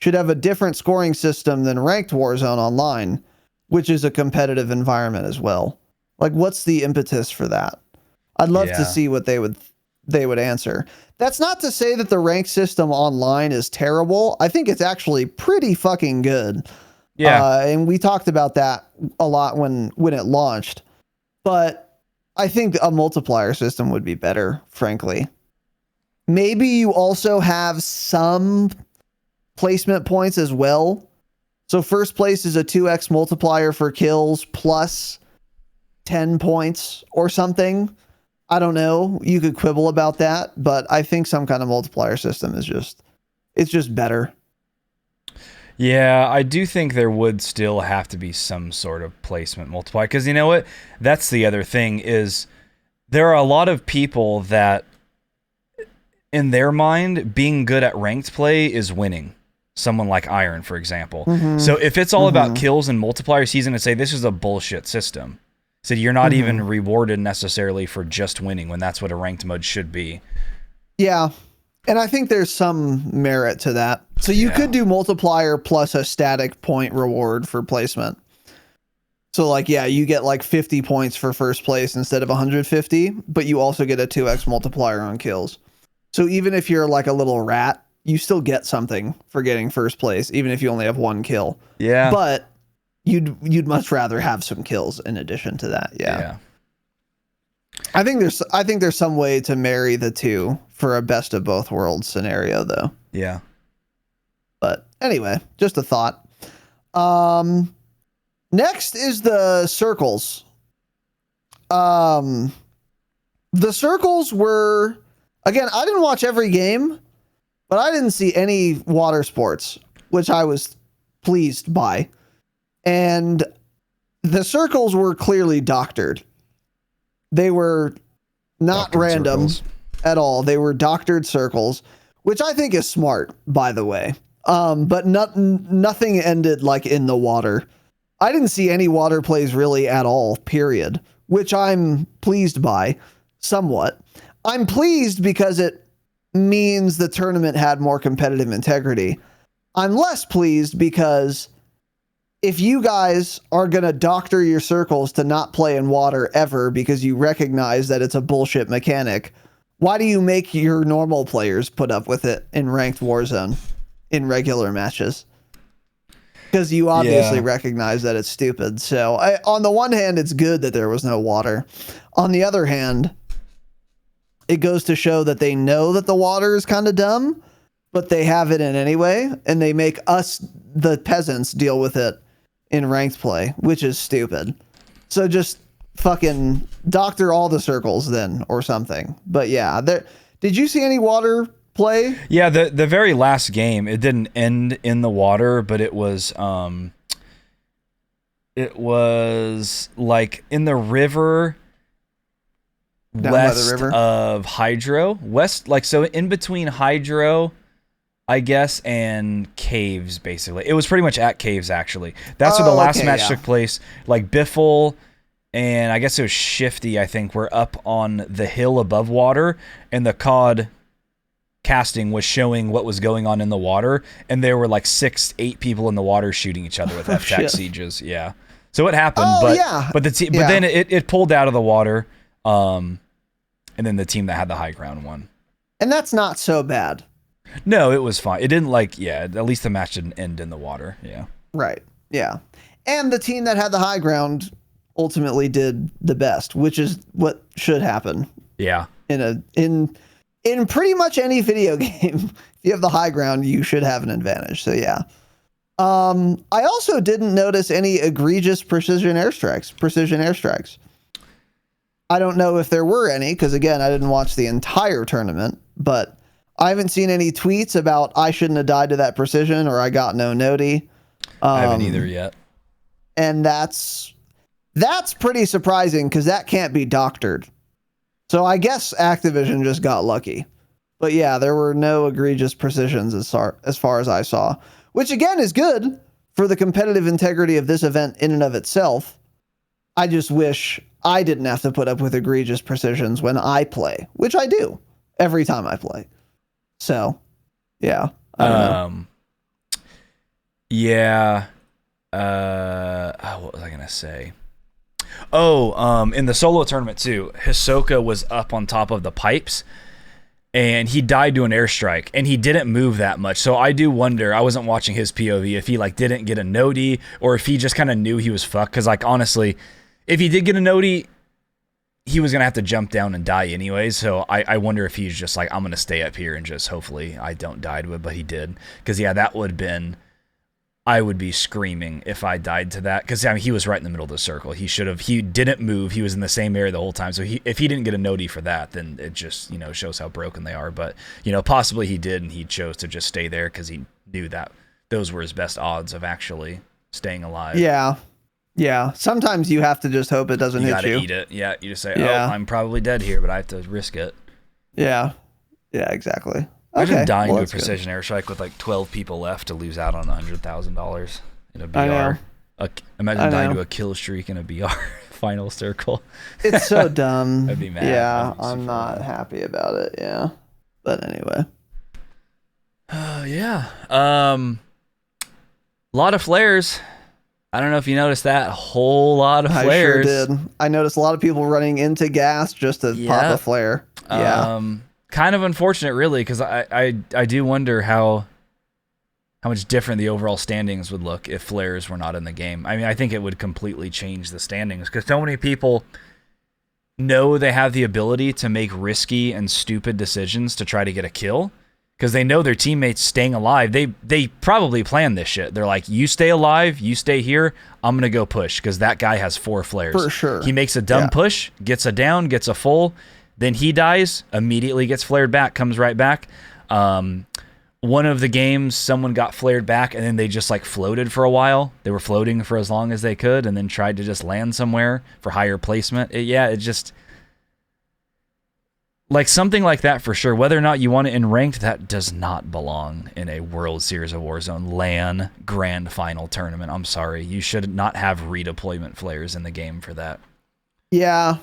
should have a different scoring system than ranked Warzone online, which is a competitive environment as well? Like, what's the impetus for that? I'd love to see what they would answer. That's not to say that the ranked system online is terrible. I think it's actually pretty fucking good. Yeah. And we talked about that a lot when it launched. But I think a multiplier system would be better, frankly. Maybe you also have some placement points as well. So first place is a 2x multiplier for kills plus 10 points or something. I don't know. You could quibble about that, but I think some kind of multiplier system is just better. Yeah, I do think there would still have to be some sort of placement multiplier, because you know what? That's the other thing, is there are a lot of people that in their mind, being good at ranked play is winning. Someone like Iron, for example. Mm-hmm. So if it's all about kills and multipliers, he's going to say this is a bullshit system. So you're not even rewarded necessarily for just winning, when that's what a ranked mode should be. Yeah. And I think there's some merit to that. So you could do multiplier plus a static point reward for placement. So like, yeah, you get like 50 points for first place instead of 150, but you also get a 2x multiplier on kills. So even if you're like a little rat, you still get something for getting first place, even if you only have one kill. Yeah. But you'd much rather have some kills in addition to that. Yeah. I think there's some way to marry the two for a best of both worlds scenario, though. Yeah. But anyway, just a thought. Next is the circles. The circles were, again, I didn't watch every game, but I didn't see any water sports, which I was pleased by. And the circles were clearly doctored. They were not Doctored random circles. at all. They were doctored circles, which I think is smart, by the way. But nothing ended like in the water. I didn't see any water plays really at all, period, which I'm pleased by somewhat. I'm pleased because it means the tournament had more competitive integrity. I'm less pleased because if you guys are going to doctor your circles to not play in water ever because you recognize that it's a bullshit mechanic, why do you make your normal players put up with it in ranked Warzone in regular matches? Because you obviously recognize that it's stupid. So on the one hand, it's good that there was no water. On the other hand, it goes to show that they know that the water is kind of dumb, but they have it in anyway, and they make us, the peasants, deal with it in ranked play, which is stupid. So just fucking doctor all the circles then, or something. But yeah, did you see any water play? Yeah, the very last game, it didn't end in the water, but it was like in the river Down by the west river? of Hydro. West, like, so in between Hydro, I guess, and Caves, basically. It was pretty much at Caves, actually. That's where the last match took place. Like, Biffle and I guess it was Shifty, I think, were up on the hill above water, and the COD casting was showing what was going on in the water, and there were like 6-8 people in the water shooting each other with F-Tac sieges. Yeah. So it happened, but then it pulled out of the water, and then the team that had the high ground won. And that's not so bad. No, it was fine. It didn't at least the match didn't end in the water. Yeah. Right. Yeah. And the team that had the high ground ultimately did the best, which is what should happen. Yeah. In pretty much any video game, if you have the high ground, you should have an advantage. So yeah. I also didn't notice any egregious precision airstrikes. I don't know if there were any, because again, I didn't watch the entire tournament, but I haven't seen any tweets about I shouldn't have died to that precision or I got no noti. I haven't either yet. And that's pretty surprising because that can't be doctored. So I guess Activision just got lucky. But yeah, there were no egregious precisions as far as I saw, which again is good for the competitive integrity of this event in and of itself. I just wish I didn't have to put up with egregious precisions when I play, which I do every time I play. So, yeah. I don't know. Yeah. What was I going to say? Oh, in the solo tournament too, Hisoka was up on top of the pipes and he died to an airstrike and he didn't move that much. So I do wonder, I wasn't watching his POV, if he like didn't get a noti or if he just kind of knew he was fucked. Cause like, honestly, if he did get a noti, he was going to have to jump down and die anyways. So I wonder if he's just like, I'm going to stay up here and just hopefully I don't die to it, but he did. Cause yeah, that would have been, I would be screaming if I died to that. Cause I mean, he was right in the middle of the circle. He didn't move. He was in the same area the whole time. So if he didn't get a noti for that, then it just, shows how broken they are. But, possibly he did. And he chose to just stay there cause he knew that those were his best odds of actually staying alive. Yeah. Yeah, sometimes you have to just hope it doesn't hit you. You gotta eat it. Yeah, you just say, I'm probably dead here, but I have to risk it. Yeah, exactly. Imagine dying to a precision airstrike with like 12 people left to lose out on $100,000 in a BR. Imagine dying to a kill streak in a BR final circle. It's so dumb. I'd be mad. Yeah, I'm not happy about it. Yeah, but anyway. Yeah. A lot of flares. I don't know if you noticed that. A whole lot of flares. I sure did. I noticed a lot of people running into gas just to pop a flare. Yeah. Kind of unfortunate, really, because I do wonder how much different the overall standings would look if flares were not in the game. I mean, I think it would completely change the standings because so many people know they have the ability to make risky and stupid decisions to try to get a kill. because they know their teammates staying alive. They probably plan this shit. They're like, you stay alive, you stay here, I'm going to go push because that guy has 4 flares. For sure. He makes a dumb push, gets a down, gets a full, then he dies, immediately gets flared back, comes right back. One of the games, someone got flared back, and then they just like floated for a while. They were floating for as long as they could, and then tried to just land somewhere for higher placement. It just like something like that for sure. Whether or not you want it in ranked, that does not belong in a World Series of Warzone LAN grand final tournament. I'm sorry, you should not have redeployment flares in the game for that. Yeah.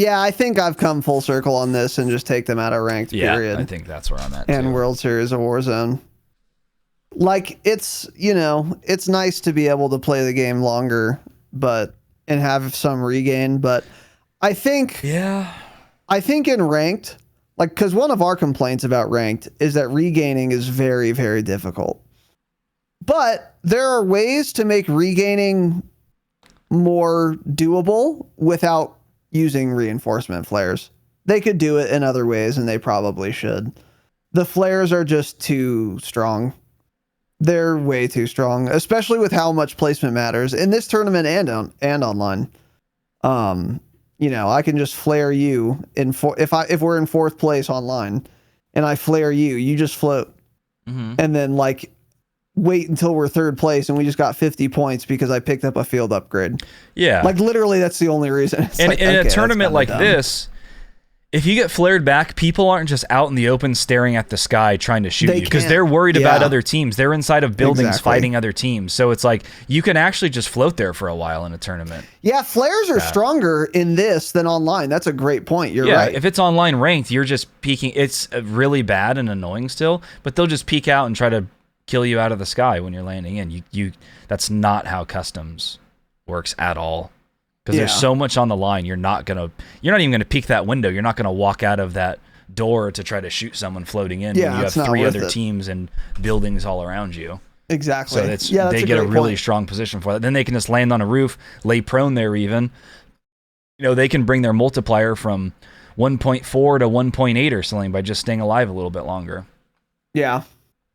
I think I've come full circle on this and just take them out of ranked, period. I think that's where I'm at, and too. World Series of Warzone. Like, it's, it's nice to be able to play the game longer, and have some regain, but I think in ranked, like, because one of our complaints about ranked is that regaining is very, very difficult. But there are ways to make regaining more doable without using reinforcement flares. They could do it in other ways, and they probably should. The flares are just too strong. They're way too strong, especially with how much placement matters in this tournament and online. I can just flare you if we're in 4th place online, and I flare you, you just float, and then like wait until we're 3rd place and we just got 50 points because I picked up a field upgrade. Yeah. Like literally that's the only reason. And in a tournament like this, if you get flared back, people aren't just out in the open staring at the sky trying to shoot you because they're worried about other teams. They're inside of buildings fighting other teams. So it's like you can actually just float there for a while in a tournament. Yeah, flares are stronger in this than online. That's a great point. You're right. If it's online ranked, you're just peeking. It's really bad and annoying still, but they'll just peek out and try to kill you out of the sky when you're landing in. That's not how customs works at all. Because there's so much on the line, you're not even gonna peek that window. You're not gonna walk out of that door to try to shoot someone floating in when you have 3 other teams and buildings all around you. Exactly. So they get a really strong position for that. Then they can just land on a roof, lay prone there even. They can bring their multiplier from 1.4 to 1.8 or something by just staying alive a little bit longer. Yeah,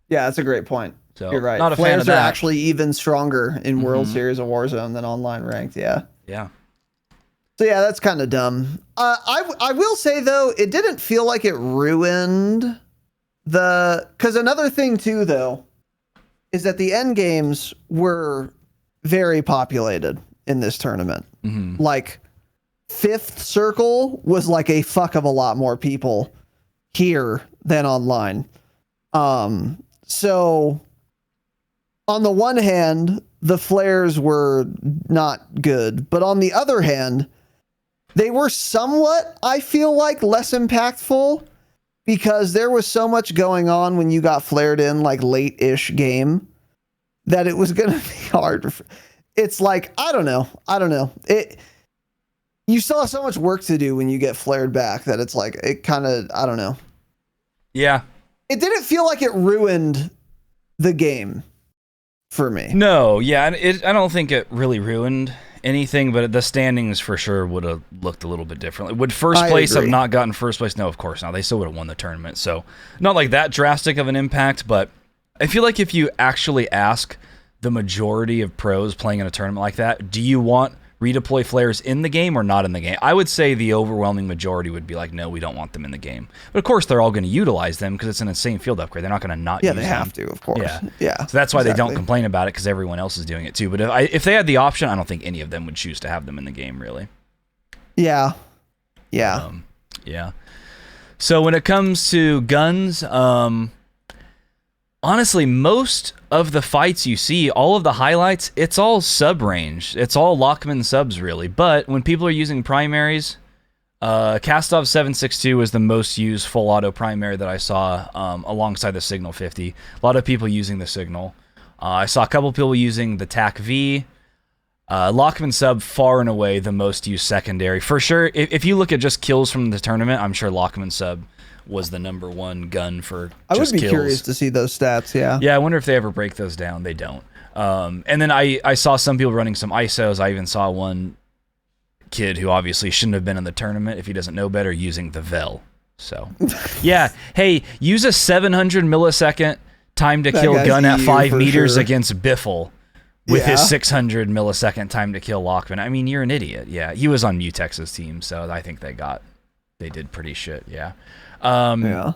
that's a great point. So, you're right. Not a Flares fan of that. are actually even stronger in World Series of Warzone than online ranked. Yeah. So yeah, that's kind of dumb. I will say though, it didn't feel like it ruined because another thing too though is that the end games were very populated in this tournament. Like 5th circle was like a fuck of a lot more people here than online. So on the one hand, the flares were not good, but on the other hand, they were somewhat, I feel like, less impactful because there was so much going on when you got flared in like late-ish game that it was going to be hard. It's like, I don't know. You still have so much work to do when you get flared back that it's like, it kind of, I don't know. Yeah. It didn't feel like it ruined the game for me. No, yeah, I don't think it really ruined anything, but the standings for sure would have looked a little bit differently. Would first place have not gotten first place? No, of course not. They still would have won the tournament. So not like that drastic of an impact, but I feel like if you actually ask the majority of pros playing in a tournament like that, do you want redeploy flares in the game or not in the game? I would say the overwhelming majority would be like, no, we don't want them in the game. But of course, they're all going to utilize them because it's an insane field upgrade. They're not going to not use them. Yeah, they have to, of course. Yeah. So that's why they don't complain about it because everyone else is doing it too. But if they had the option, I don't think any of them would choose to have them in the game, really. Yeah. So when it comes to guns, honestly, most of the fights you see, all of the highlights, it's all sub-range. It's all Lockman subs, really. But when people are using primaries, Kastov 762 was the most used full auto primary that I saw alongside the Signal 50. A lot of people using the Signal. I saw a couple people using the TAC V. Lockman sub, far and away the most used secondary. For sure, if you look at just kills from the tournament, I'm sure Lockman sub was the #1 gun for just I would be kills. curious to see those stats, Yeah, I wonder if they ever break those down. They don't. And then I saw some people running some ISOs. I even saw one kid who obviously shouldn't have been in the tournament if he doesn't know better using the Vel. So, yeah. Hey, use a 700 millisecond time to That kill guy's gun at EU 5 for meters sure. against Biffle with Yeah. his 600 millisecond time to kill Lockman. I mean, you're an idiot. Yeah, he was on Mutex's team, so I think they did pretty shit. Yeah. Yeah.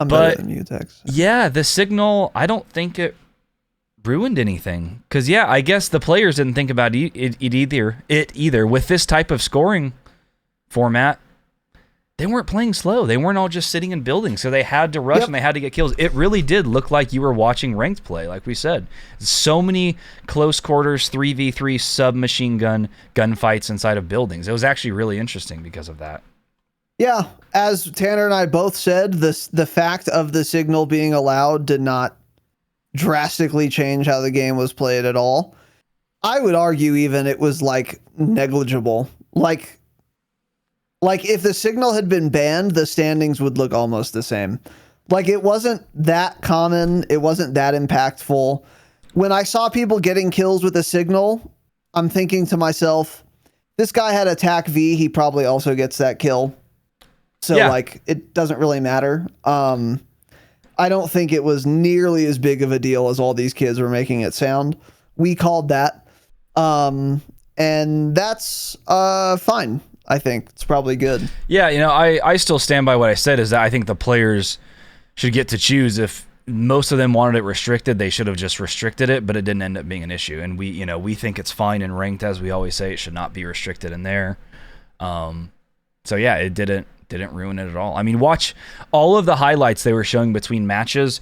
I'm but better than Mutex. yeah, the signal, I don't think it ruined anything. Because, yeah, I guess the players didn't think about it either. With this type of scoring format, they weren't playing slow. They weren't all just sitting in buildings, so they had to rush and they had to get kills. It really did look like you were watching ranked play, like we said. So many close quarters, 3v3 submachine gun gunfights inside of buildings. It was actually really interesting because of that. Yeah, as Tanner and I both said, the fact of the signal being allowed did not drastically change how the game was played at all. I would argue even it was like negligible. Like if the signal had been banned, the standings would look almost the same. Like it wasn't that common. It wasn't that impactful. When I saw people getting kills with the signal, I'm thinking to myself, this guy had attack V. He probably also gets that kill. So like it doesn't really matter. I don't think it was nearly as big of a deal as all these kids were making it sound. We called that. And that's fine. I think it's probably good. Yeah, you know, I still stand by what I said, is that I think the players should get to choose. If most of them wanted it restricted, they should have just restricted it, but it didn't end up being an issue. And we think it's fine in ranked, as we always say. It should not be restricted in there. So yeah, it didn't ruin it at all. I mean, watch all of the highlights they were showing between matches.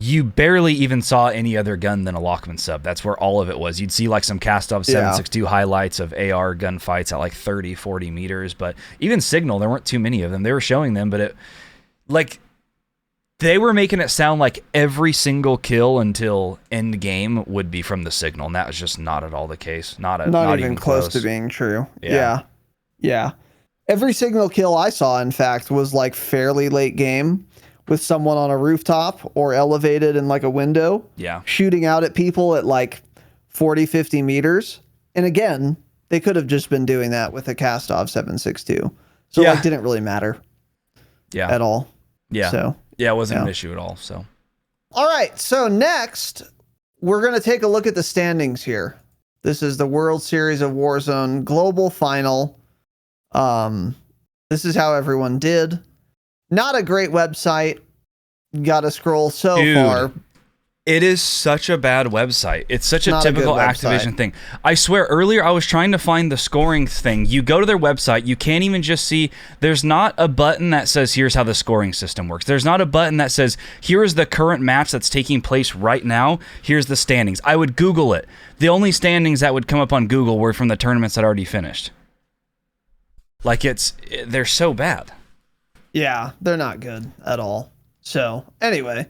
You barely even saw any other gun than a Lockman sub. That's where all of it was. You'd see like some Castov 7.62 highlights of AR gunfights at like 30, 40 meters. But even Signal, there weren't too many of them. They were showing them, but they were making it sound like every single kill until end game would be from the Signal. And that was just not at all the case. Not even close to being true. Yeah. Every Signal kill I saw, in fact, was like fairly late game, with someone on a rooftop or elevated in like a window, shooting out at people at like 40, 50 meters. And again, they could have just been doing that with a Castov 7.62. So like didn't really matter at all. Yeah. So yeah, it wasn't an issue at all. So all right. So next, we're going to take a look at the standings here. This is the World Series of Warzone Global Final. This is how everyone did. Not a great website. Got to scroll so far. It is such a bad website. It's such a typical Activision thing. I swear, earlier I was trying to find the scoring thing. You go to their website, you can't even just see. There's not a button that says, here's how the scoring system works. There's not a button that says, here is the current match that's taking place right now. Here's the standings. I would Google it. The only standings that would come up on Google were from the tournaments that already finished. Like, they're so bad. Yeah, they're not good at all. So, anyway,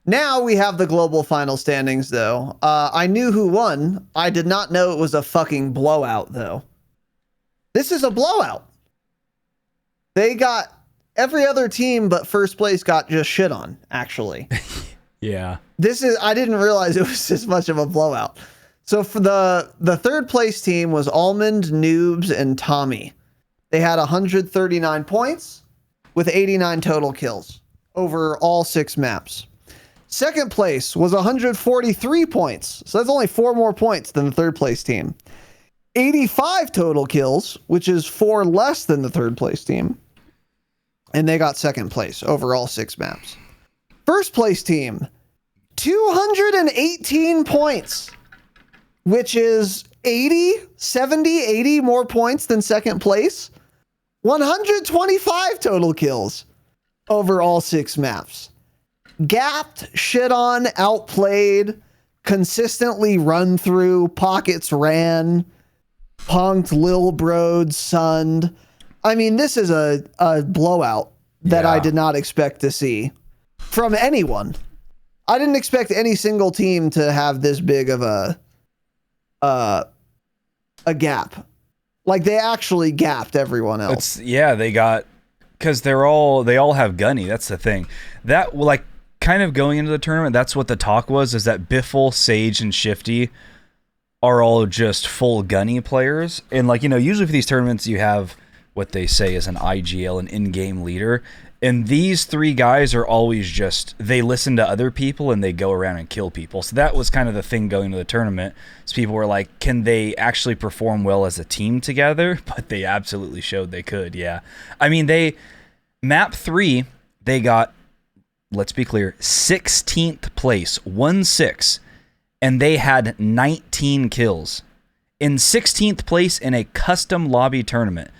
now we have the global final standings, though. I knew who won. I did not know it was a fucking blowout, though. This is a blowout. They got every other team but first place got just shit on, actually. Yeah. I didn't realize it was this much of a blowout. So for the third place team was Almond, Noobs, and Tommy. They had 139 points with 89 total kills over all 6 maps. Second place was 143 points. So that's only 4 more points than the third place team. 85 total kills, which is 4 less than the third place team. And they got second place over all 6 maps. First place team, 218 points, which is 80 more points than second place. 125 total kills over all 6 maps. Gapped, shit on, outplayed, consistently run through, pockets ran, punked, Lil Broad, sunned. I mean, this is a blowout that I did not expect to see from anyone. I didn't expect any single team to have this big of a gap. Like, they actually gapped everyone else. They got, because they all have Gunny. That's the thing. That, like, kind of going into the tournament, that's what the talk was, is that Biffle, Sage, and Shifty are all just full Gunny players. And, like, you know, usually for these tournaments, you have what they say is an IGL, an in-game leader. And these three guys are always just, they listen to other people and they go around and kill people. So that was kind of the thing going to the tournament. So people were like, can they actually perform well as a team together? But they absolutely showed they could, yeah. I mean, map 3, they got, let's be clear, 16th place, 1-6, and they had 19 kills. In 16th place in a custom lobby tournament.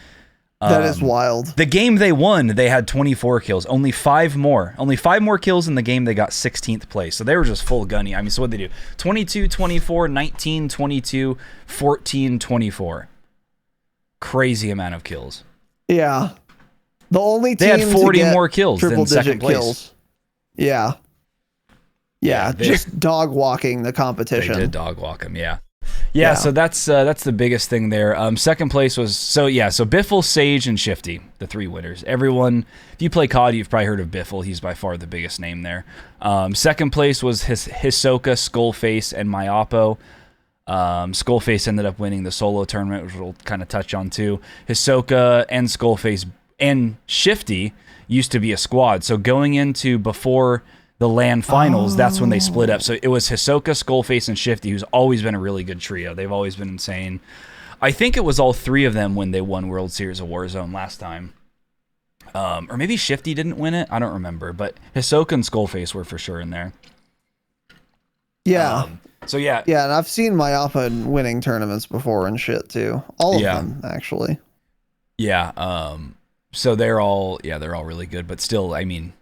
That is wild. The game they won, they had 24 kills. Only 5 more kills in the game. They got 16th place. So they were just full gunny. I mean, so what'd they do? 22, 24, 19, 22, 14, 24. Crazy amount of kills. Yeah. The only team they had 40 to get more kills than second place. Kills. Yeah. Yeah, just dog walking the competition. They did dog walk them, yeah. Yeah, so that's the biggest thing there. Second place was, so Biffle, Sage, and Shifty, the 3 winners. Everyone, if you play COD, you've probably heard of Biffle. He's by far the biggest name there. Second place was Hisoka, Skullface, and Myopo. Skullface ended up winning the solo tournament, which we'll kind of touch on too. Hisoka and Skullface and Shifty used to be a squad. So going into before the LAN finals, that's when they split up. So it was Hisoka, Skullface, and Shifty, who's always been a really good trio. They've always been insane. I think it was all 3 of them when they won World Series of Warzone last time. Or maybe Shifty didn't win it. I don't remember. But Hisoka and Skullface were for sure in there. Yeah. So yeah. Yeah, and I've seen Myopa winning tournaments before and shit too. All of them, actually. Yeah. So they're all really good. But still, I mean,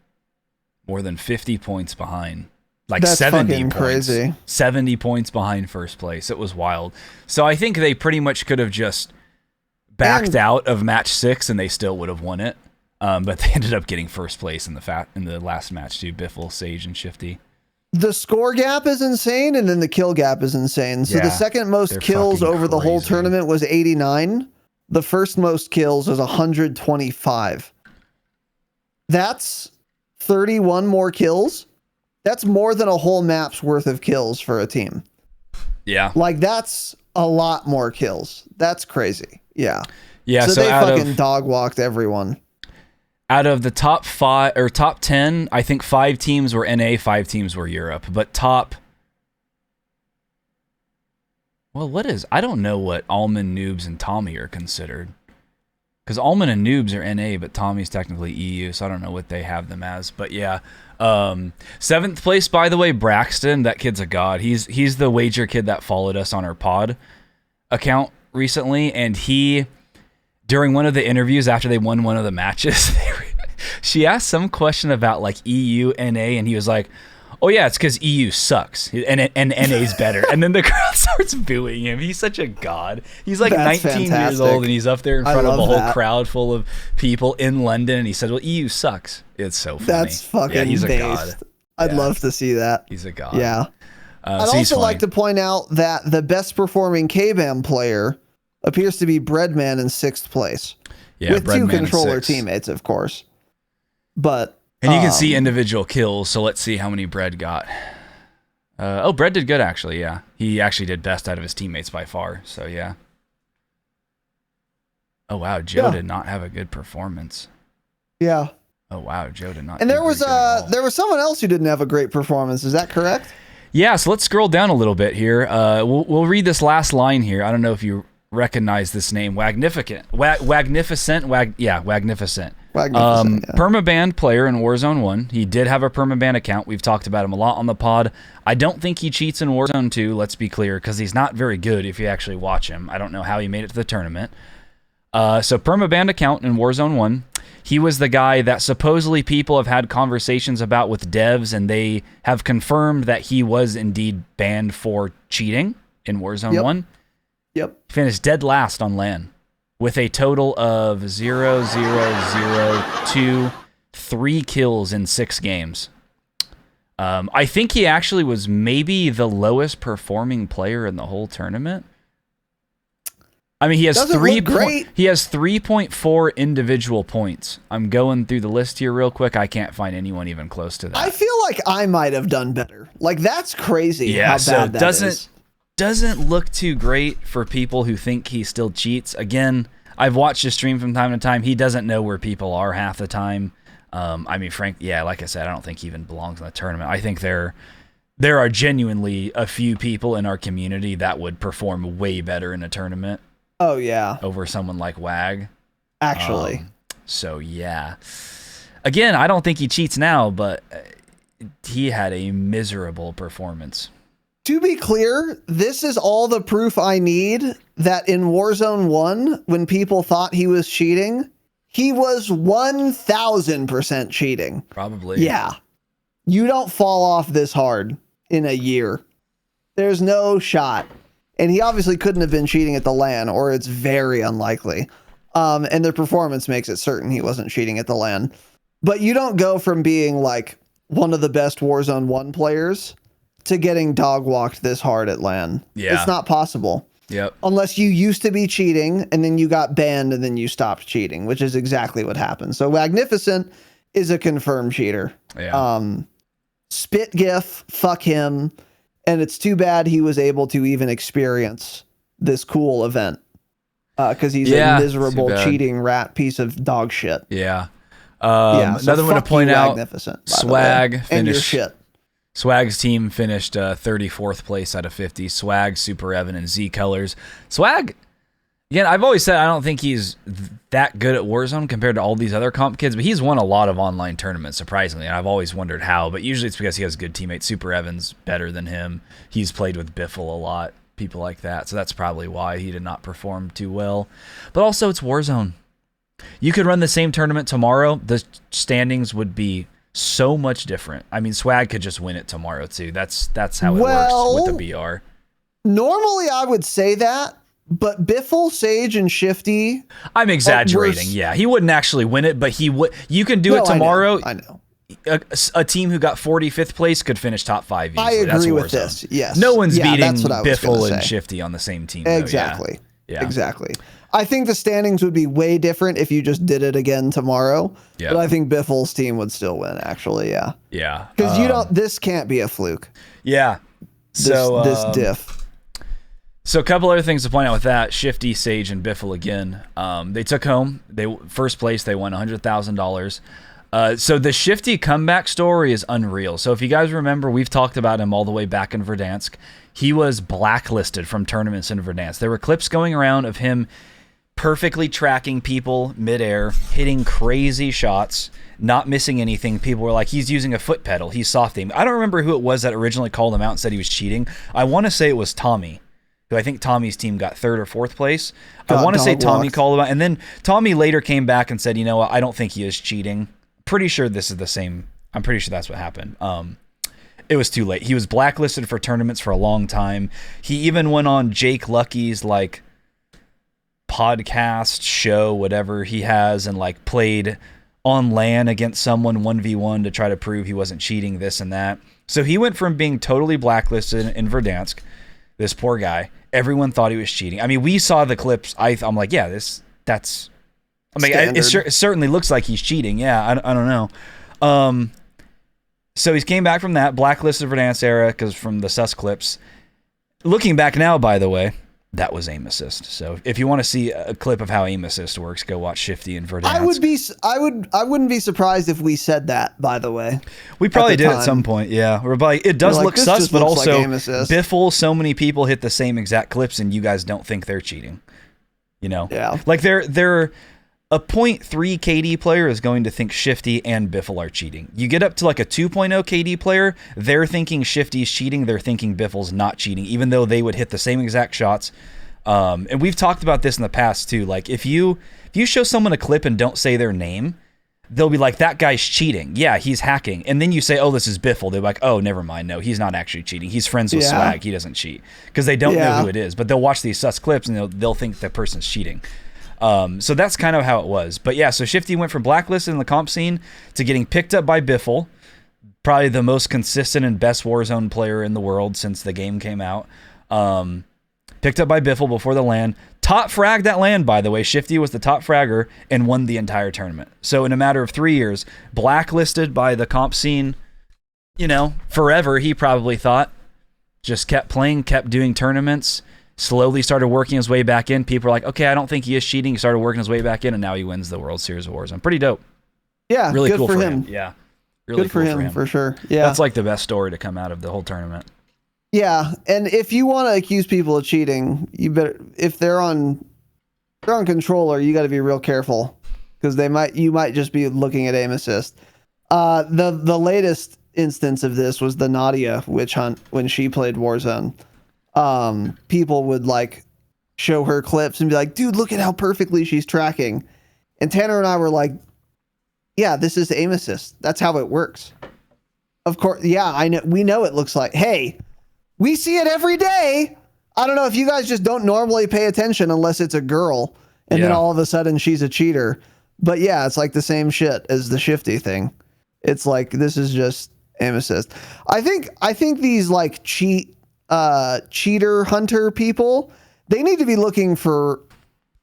more than 50 points behind. Like that's 70 fucking points. Crazy. 70 points behind first place. It was wild. So I think they pretty much could have just backed out of match 6 and they still would have won it. But they ended up getting first place in the last match too. Biffle, Sage, and Shifty. The score gap is insane, and then the kill gap is insane. So the second most kills over the whole tournament was 89. The first most kills was 125. That's 31 more kills. That's more than a whole map's worth of kills for a team. Yeah. Like, that's a lot more kills. That's crazy. Yeah. Yeah. So they fucking dog walked everyone. Out of the top 5 or top 10, I think 5 teams were NA, 5 teams were Europe. But I don't know what Almond, Noobs, and Tommy are considered. Because Almond and Noobs are NA, but Tommy's technically EU, so I don't know what they have them as. But yeah. 7th place, by the way, Braxton. That kid's a god. He's the wager kid that followed us on our pod account recently, and he, during one of the interviews after they won one of the matches, she asked some question about like EU, NA, and he was like, oh yeah, it's because EU sucks and NA's better. And then the crowd starts booing him. He's such a god. He's like That's 19 fantastic. years old and he's up there in front of a whole that. crowd full of people in London. And he said, well, EU sucks. It's so funny. That's fucking he's based. a god. I'd love to see that. He's a god. Yeah. I'd also like to point out that the best performing K-BAM player appears to be Breadman in 6th place. Yeah, with Breadman 2 controller 6. teammates, of course. But and you can see individual kills, so let's see how many Bread got. Bread did good, actually, yeah. He actually did best out of his teammates by far, so yeah. Oh, wow, Joe did not have a good performance. Yeah. Oh, wow, Joe did not. And there was someone else who didn't have a great performance, is that correct? Yeah, so let's scroll down a little bit here. We'll read this last line here. I don't know if you recognize this name. Wagnificent. Wagnificent. Permaban player in Warzone 1. He did have a permaban account. We've talked about him a lot on the pod. I don't think he cheats in Warzone 2, let's be clear, because he's not very good if you actually watch him. I don't know how he made it to the tournament. So permaban account in Warzone 1. He was the guy that supposedly people have had conversations about with devs, and they have confirmed that he was indeed banned for cheating in Warzone 1. Yep. Finished dead last on LAN with a total of 0, 0, 0, 2, 3 kills in 6 games. I think he actually was maybe the lowest performing player in the whole tournament. I mean, he has 3.4 individual points. I'm going through the list here real quick. I can't find anyone even close to that. I feel like I might have done better. Like, that's crazy. Yeah, how so bad that is. Doesn't look too great for people who think he still cheats. Again, I've watched his stream from time to time. He doesn't know where people are half the time. I mean, Frank, yeah, like I said, I don't think he even belongs in the tournament. I think there are genuinely a few people in our community that would perform way better in a tournament. Oh, yeah. Over someone like WAG. Actually. So, yeah. Again, I don't think he cheats now, but he had a miserable performance. To be clear, this is all the proof I need that in Warzone 1, when people thought he was cheating, he was 1,000% cheating. Probably. Yeah. You don't fall off this hard in a year. There's no shot. And he obviously couldn't have been cheating at the LAN, or it's very unlikely. And their performance makes it certain he wasn't cheating at the LAN. But you don't go from being like one of the best Warzone 1 players to getting dog walked this hard at LAN. Yeah. It's not possible. Yep. Unless you used to be cheating and then you got banned and then you stopped cheating, which is exactly what happened. So Magnificent is a confirmed cheater. Yeah. Spit GIF, fuck him. And it's too bad he was able to even experience this cool event. Because he's a miserable, cheating rat piece of dog shit. Yeah. So another one to point out, Magnificent, Swag and your shit. Swag's team finished 34th place out of 50. Swag, Super Evan, and Z Colors. Swag, again, I've always said I don't think he's that good at Warzone compared to all these other comp kids, but he's won a lot of online tournaments, surprisingly, and I've always wondered how, but usually it's because he has good teammates. Super Evan's better than him. He's played with Biffle a lot, people like that, so that's probably why he did not perform too well. But also, it's Warzone. You could run the same tournament tomorrow, the standings would be so much different. I mean, Swag could just win it tomorrow too. That's how it works with the BR. Normally I would say that, but Biffle, Sage, and Shifty. I'm exaggerating. Yeah, he wouldn't actually win it, but he would. You can do it tomorrow. I know. A team who got 45th place could finish top 5 easily. I agree with this. Yes. No one's beating Biffle and Shifty on the same team. Exactly. Yeah. Exactly. I think the standings would be way different if you just did it again tomorrow. Yeah. But I think Biffle's team would still win, actually. Yeah. Yeah. Because this can't be a fluke. Yeah. This diff. So a couple other things to point out with that: Shifty, Sage, and Biffle again. They took home. First place. They won $100,000. So the Shifty comeback story is unreal. So if you guys remember, we've talked about him all the way back in Verdansk. He was blacklisted from tournaments in Verdansk. There were clips going around of him perfectly tracking people midair, hitting crazy shots, not missing anything. People were like, he's using a foot pedal. He's soft aim. I don't remember who it was that originally called him out and said he was cheating. I want to say it was Tommy, who I think Tommy's team got 3rd or 4th place. I want to say Tommy called him out. And then Tommy later came back and said, you know what? I don't think he is cheating. Pretty sure this is the same. I'm pretty sure that's what happened. It was too late. He was blacklisted for tournaments for a long time. He even went on Jake Lucky's podcast show, whatever he has, and played on LAN against someone 1v1 to try to prove he wasn't cheating, this and that. So he went from being totally blacklisted in Verdansk, this poor guy. Everyone thought he was cheating. I mean, we saw the clips. I'm like, yeah, that's. I mean, it certainly looks like he's cheating. Yeah, I don't know. So he came back from that blacklisted Verdansk era because from the sus clips. Looking back now, by the way, that was aim assist. So if you want to see a clip of how aim assist works, go watch Shifty and Verdansk. I wouldn't be surprised if we said that, by the way. We probably did at some point, yeah. We're like, it does look sus, but also Biffle, so many people hit the same exact clips and you guys don't think they're cheating. You know? Yeah. Like they're a 0.3 KD player is going to think Shifty and Biffle are cheating. You get up to a 2.0 KD player, they're thinking Shifty's cheating, they're thinking Biffle's not cheating, even though they would hit the same exact shots. And we've talked about this in the past too. If you show someone a clip and don't say their name, they'll be like, that guy's cheating. Yeah, he's hacking. And then you say, oh, this is Biffle. They're like, oh, never mind. No, he's not actually cheating. He's friends with Swag. He doesn't cheat. Because they don't know who it is. But they'll watch these sus clips and they'll think the person's cheating. So that's kind of how it was. But yeah, so Shifty went from blacklisted in the comp scene to getting picked up by Biffle, probably the most consistent and best Warzone player in the world since the game came out. Picked up by Biffle before the LAN. Top fragged that LAN, by the way. Shifty was the top fragger and won the entire tournament. So in a matter of 3 years, blacklisted by the comp scene, forever, he probably thought. Just kept playing, kept doing tournaments. Slowly started working his way back in. People were like, okay, I don't think he is cheating. He started working his way back in, and now he wins the World Series of Warzone. Pretty dope. Yeah, Really good cool for him. Yeah. Really good for cool him, for sure. Yeah. That's like the best story to come out of the whole tournament. Yeah, and if you want to accuse people of cheating, you better if they're on controller, you got to be real careful because you might just be looking at aim assist. The latest instance of this was the Nadia witch hunt when she played Warzone. People would like show her clips and be like, "Dude, look at how perfectly she's tracking." And Tanner and I were like, "Yeah, this is aim assist. That's how it works." Of course, yeah, I know. We know it looks like. Hey, we see it every day. I don't know if you guys just don't normally pay attention unless it's a girl, and then all of a sudden she's a cheater. But yeah, it's like the same shit as the shifty thing. It's like this is just aim assist. I think these like cheater hunter people, they need to be looking for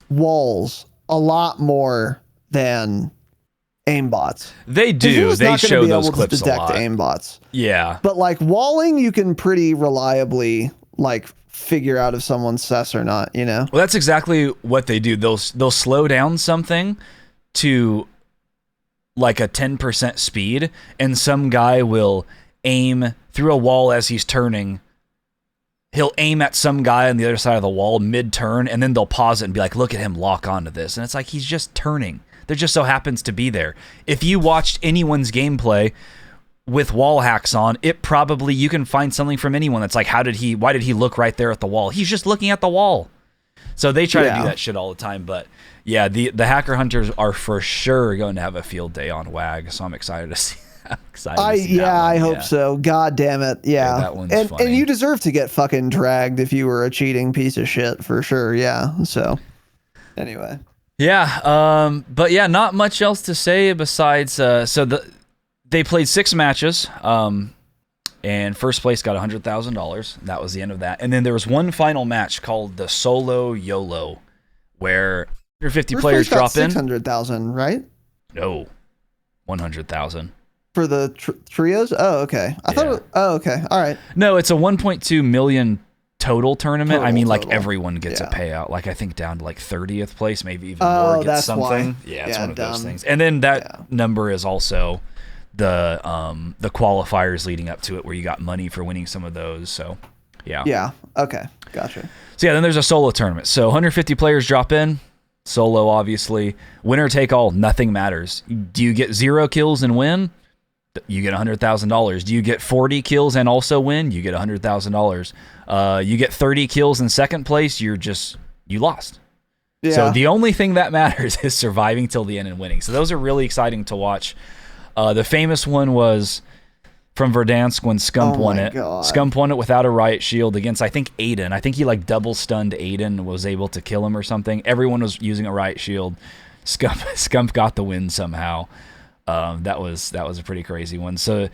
walls a lot more than aimbots. They do. They show those clips to detect a lot. Aimbots. Yeah. But like walling, you can pretty reliably like figure out if someone's sus or not, you know? Well, that's exactly what they do. They'll slow down something to like a 10% speed, and some guy will aim through a wall as he's turning. He'll aim at some guy on the other side of the wall mid-turn, and then they'll pause it and be like, look at him lock onto this. And it's like, he's just turning. There just so happens to be there. If you watched anyone's gameplay with wall hacks on, it probably, you can find something from anyone that's like, why did he look right there at the wall? He's just looking at the wall. So they try to do that shit all the time. But yeah, the hacker hunters are for sure going to have a field day on WAG. So I'm excited to see. I hope so. God damn it. Yeah. That one's funny. And you deserve to get fucking dragged if you were a cheating piece of shit for sure. Yeah. So anyway. Yeah. But yeah, not much else to say besides, they played 6 matches. And first place got $100,000. That was the end of that. And then there was one final match called the Solo YOLO, where 150 players drop in. 600,000, right? No, 100,000 for the trios. Oh, okay. I thought. Oh, okay. All right. No, it's a 1.2 million total tournament. I mean, like total. Everyone gets a payout. Like I think down to like 30th place, maybe even more. Gets something. Why. Yeah, it's one of those things. And then that number is also the qualifiers leading up to it, where you got money for winning some of those. So yeah. Yeah. Okay. Gotcha. So yeah, then there's a solo tournament. So 150 players drop in. Solo, obviously. Winner take all. Nothing matters. Do you get 0 kills and win? You get $100,000. Do you get 40 kills and also win? You get $100,000. You get 30 kills in second place. You lost. Yeah. So the only thing that matters is surviving till the end and winning. So those are really exciting to watch. The famous one was from Verdansk when Scump won it. God. Scump won it without a riot shield against, I think, Aiden. I think he like double stunned Aiden and was able to kill him or something. Everyone was using a riot shield. Scump got the win somehow. That was a pretty crazy one. So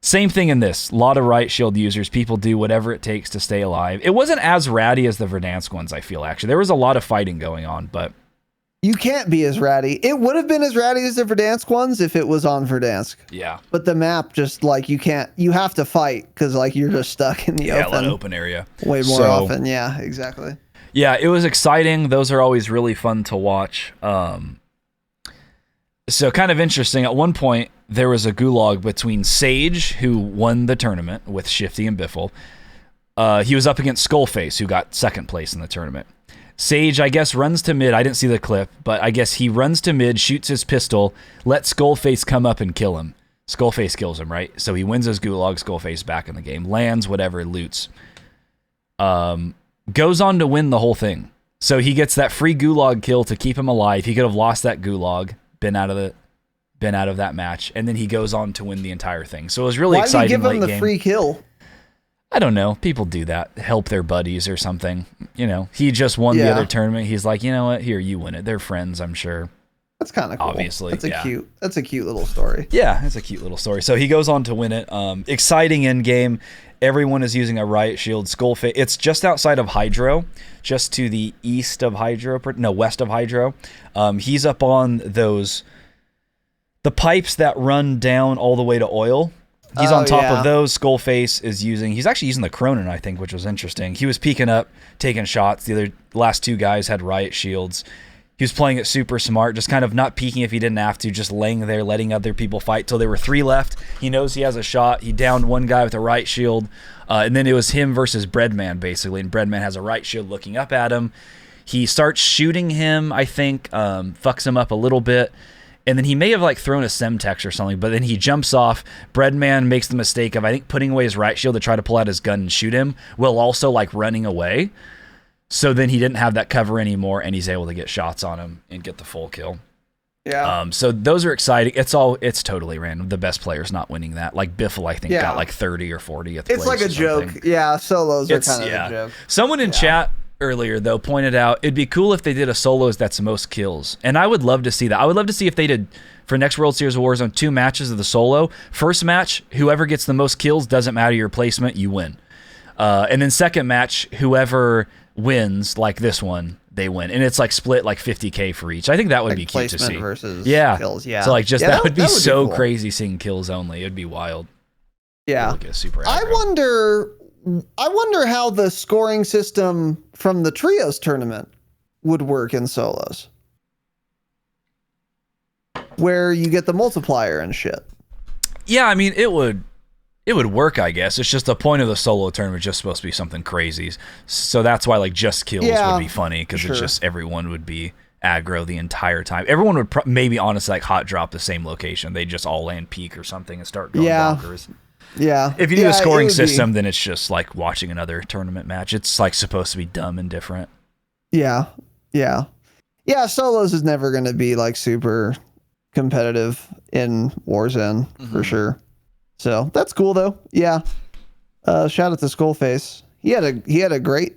same thing in this. A lot of riot shield users. People do whatever it takes to stay alive. It wasn't as ratty as the Verdansk ones, I feel, actually. There was a lot of fighting going on, but you can't be as ratty. It would have been as ratty as the Verdansk ones if it was on Verdansk. Yeah. But the map just like you have to fight because like you're just stuck in the open area way more often. Yeah, exactly. Yeah, it was exciting. Those are always really fun to watch. So kind of interesting. At one point, there was a gulag between Sage, who won the tournament with Shifty and Biffle. He was up against Skullface, who got second place in the tournament. Sage, I guess, runs to mid. I didn't see the clip, but I guess he runs to mid, shoots his pistol, lets Skullface come up and kill him. Skullface kills him, right? So he wins his gulag, Skullface back in the game. Lands, whatever, loots. Goes on to win the whole thing. So he gets that free gulag kill to keep him alive. He could have lost that gulag, been out of that match, and then he goes on to win the entire thing. So it was really exciting. Why did he give him the game. Free kill? I don't know. People do that. Help their buddies or something. You know, he just won the other tournament. He's like, you know what? Here, you win it. They're friends, I'm sure. That's kind of cool. Obviously. That's a cute little story. Yeah, it's a cute little story. So he goes on to win it. Exciting end game. Everyone is using a riot shield. Skullface. It's just outside of Hydro, just to the east of Hydro. No, west of Hydro. He's up on the pipes that run down all the way to oil. He's on top of those. Skullface he's actually using the Cronin, I think, which was interesting. He was peeking up, taking shots. The last 2 guys had riot shields. He was playing it super smart, just kind of not peeking if he didn't have to, just laying there, letting other people fight till there were 3 left. He knows he has a shot. He downed one guy with a right shield, and then it was him versus Breadman, basically, and Breadman has a right shield looking up at him. He starts shooting him, I think, fucks him up a little bit, and then he may have like thrown a Semtex or something, but then he jumps off. Breadman makes the mistake of, I think, putting away his right shield to try to pull out his gun and shoot him, while also like running away. So then he didn't have that cover anymore, and he's able to get shots on him and get the full kill. Yeah. So those are exciting. It's totally random. The best player's not winning that. Like Biffle, I think, got like 30 or 40th place. It's like a joke. Yeah, solos are kind of a joke. Someone in chat earlier, though, pointed out it'd be cool if they did a solos that's the most kills. And I would love to see that. I would love to see if they did, for next World Series of Warzone, 2 matches of the solo. First match, whoever gets the most kills, doesn't matter your placement, you win. And then second match, whoever wins, like this one, they win, and it's like split like 50K for each. I think that would like be cute to see. Versus kills, So like that would be so cool. Crazy seeing kills only. It'd be wild. Yeah. Super I wonder how the scoring system from the trios tournament would work in solos, where you get the multiplier and shit. Yeah, I mean it would work, I guess. It's just the point of the solo tournament is just supposed to be something crazy. So that's why like just kills would be funny, because it's just everyone would be aggro the entire time. Everyone would maybe honestly like hot drop the same location. They just all land peak or something and start going bonkers. Yeah. If you do a scoring system, then it's just like watching another tournament match. It's like supposed to be dumb and different. Yeah. Yeah. Yeah, solos is never going to be like super competitive in Warzone for sure. So that's cool though. Yeah. Shout out to Skullface. He had a great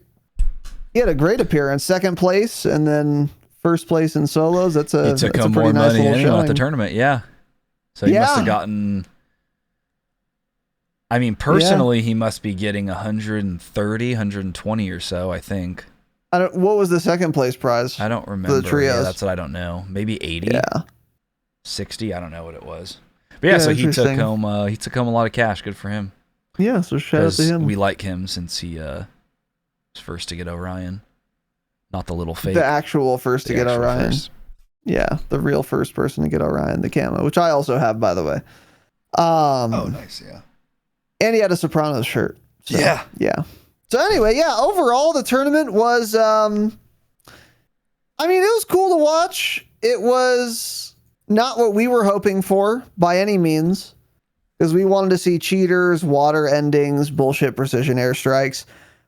appearance. Second place and then first place in solos. That's a pretty more nice money little showing at the tournament. Yeah. So he must have gotten. I mean, personally, he must be getting 130, 120 or so, I think. What was the second place prize? I don't remember. For the trios. Yeah, that's what I don't know. Maybe 80? Yeah. 60? I don't know what it was. But yeah, so he took home a lot of cash. Good for him. Yeah, so shout out to him. We like him since he was first to get Orion. Not the little fake. The actual first to get Orion. Yeah, the real first person to get Orion, the camo, which I also have, by the way. Oh, nice, yeah. And he had a Sopranos shirt. So, yeah. Yeah. So anyway, yeah, overall the tournament was, I mean, it was cool to watch. It was not what we were hoping for by any means, because we wanted to see cheaters, water endings, bullshit precision airstrikes.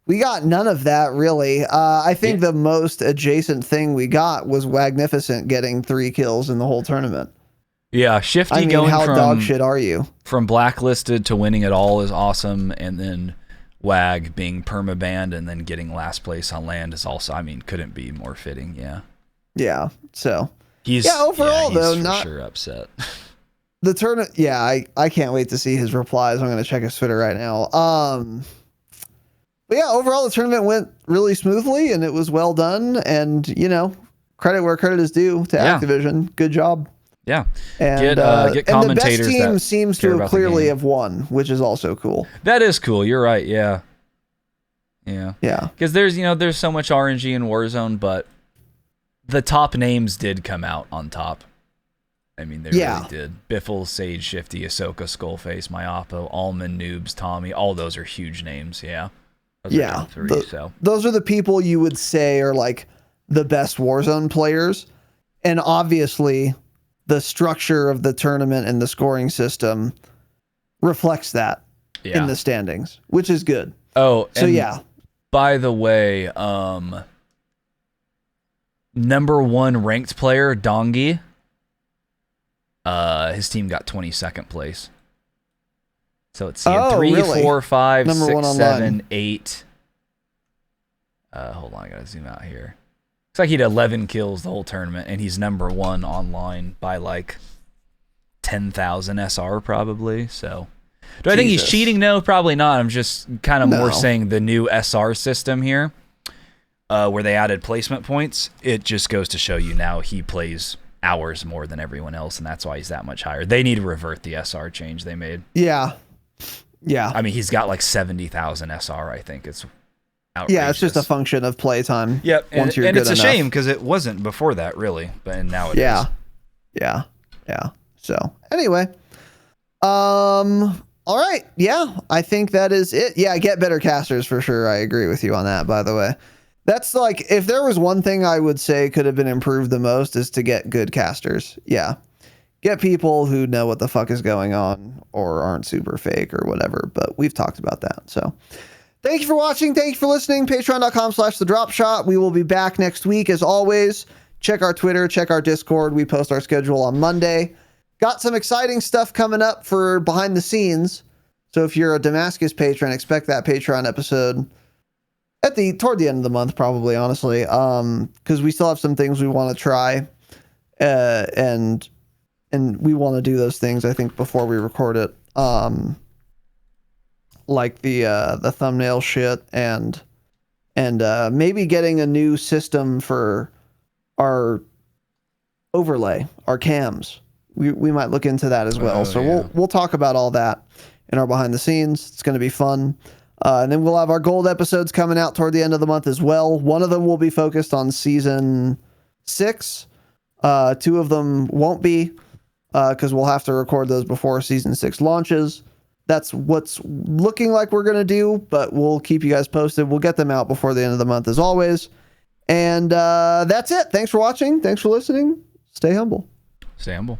We got none of that, really. I think the most adjacent thing we got was Wagnificent getting 3 kills in the whole tournament. Yeah, Shifty I mean, going how dog shit are you? From blacklisted to winning it all is awesome, and then Wag being permabanned and then getting last place on land is also, I mean, couldn't be more fitting. Yeah. Yeah. So overall though, for not sure upset. The tournament. Yeah, I can't wait to see his replies. I'm going to check his Twitter right now. But yeah, overall the tournament went really smoothly and it was well done. And credit where credit is due to Activision. Good job. Yeah. And get commentators. And the best team seems to have clearly have won, which is also cool. That is cool. You're right. Yeah. Yeah. Yeah. Because there's so much RNG in Warzone, but the top names did come out on top. I mean, they really did. Biffle, Sage, Shifty, Ahsoka, Skullface, Myapo, Almond, Noobs, Tommy. All those are huge names. Yeah. Those are top 3, those are the people you would say are like the best Warzone players. And obviously the structure of the tournament and the scoring system reflects that in the standings, which is good. Oh, so by the way, number 1 ranked player, Dongi, his team got 22nd place. So it's 3, 4, 5, number 6, 7, 8. Hold on, I gotta zoom out here. Looks like he had 11 kills the whole tournament, and he's number 1 online by like 10,000 SR probably. So, do I think he's cheating? No, probably not. I'm just kind of more saying the new SR system here, where they added placement points. It just goes to show you now he plays hours more than everyone else, and that's why he's that much higher. They need to revert the SR change they made. Yeah. Yeah. I mean, he's got like 70,000 SR, I think. It's Yeah, it's just a function of playtime. Yep, once you're and good it's a enough. shame because it wasn't before that, really, but now it is. Yeah. So anyway, all right. Yeah, I think that is it. Yeah, get better casters for sure. I agree with you on that. By the way, that's like if there was one thing I would say could have been improved the most is to get good casters. Yeah. Get people who know what the fuck is going on or aren't super fake or whatever. But we've talked about that. So thank you for watching. Thank you for listening. Patreon.com/thedropshot. We will be back next week. As always, check our Twitter, check our Discord. We post our schedule on Monday. Got some exciting stuff coming up for behind the scenes. So if you're a Damascus patron, expect that Patreon episode toward the end of the month, probably, honestly. Because we still have some things we want to try. And we want to do those things, I think, before we record it. Like the thumbnail shit and maybe getting a new system for our overlay, our cams. We might look into that as well. We'll talk about all that in our behind the scenes. It's going to be fun. And then we'll have our gold episodes coming out toward the end of the month as well. One of them will be focused on season 6. 2 of them won't be. Because we'll have to record those before season 6 launches. That's what's looking like we're going to do, but we'll keep you guys posted. We'll get them out before the end of the month as always. And that's it. Thanks for watching. Thanks for listening. Stay humble. Stay humble.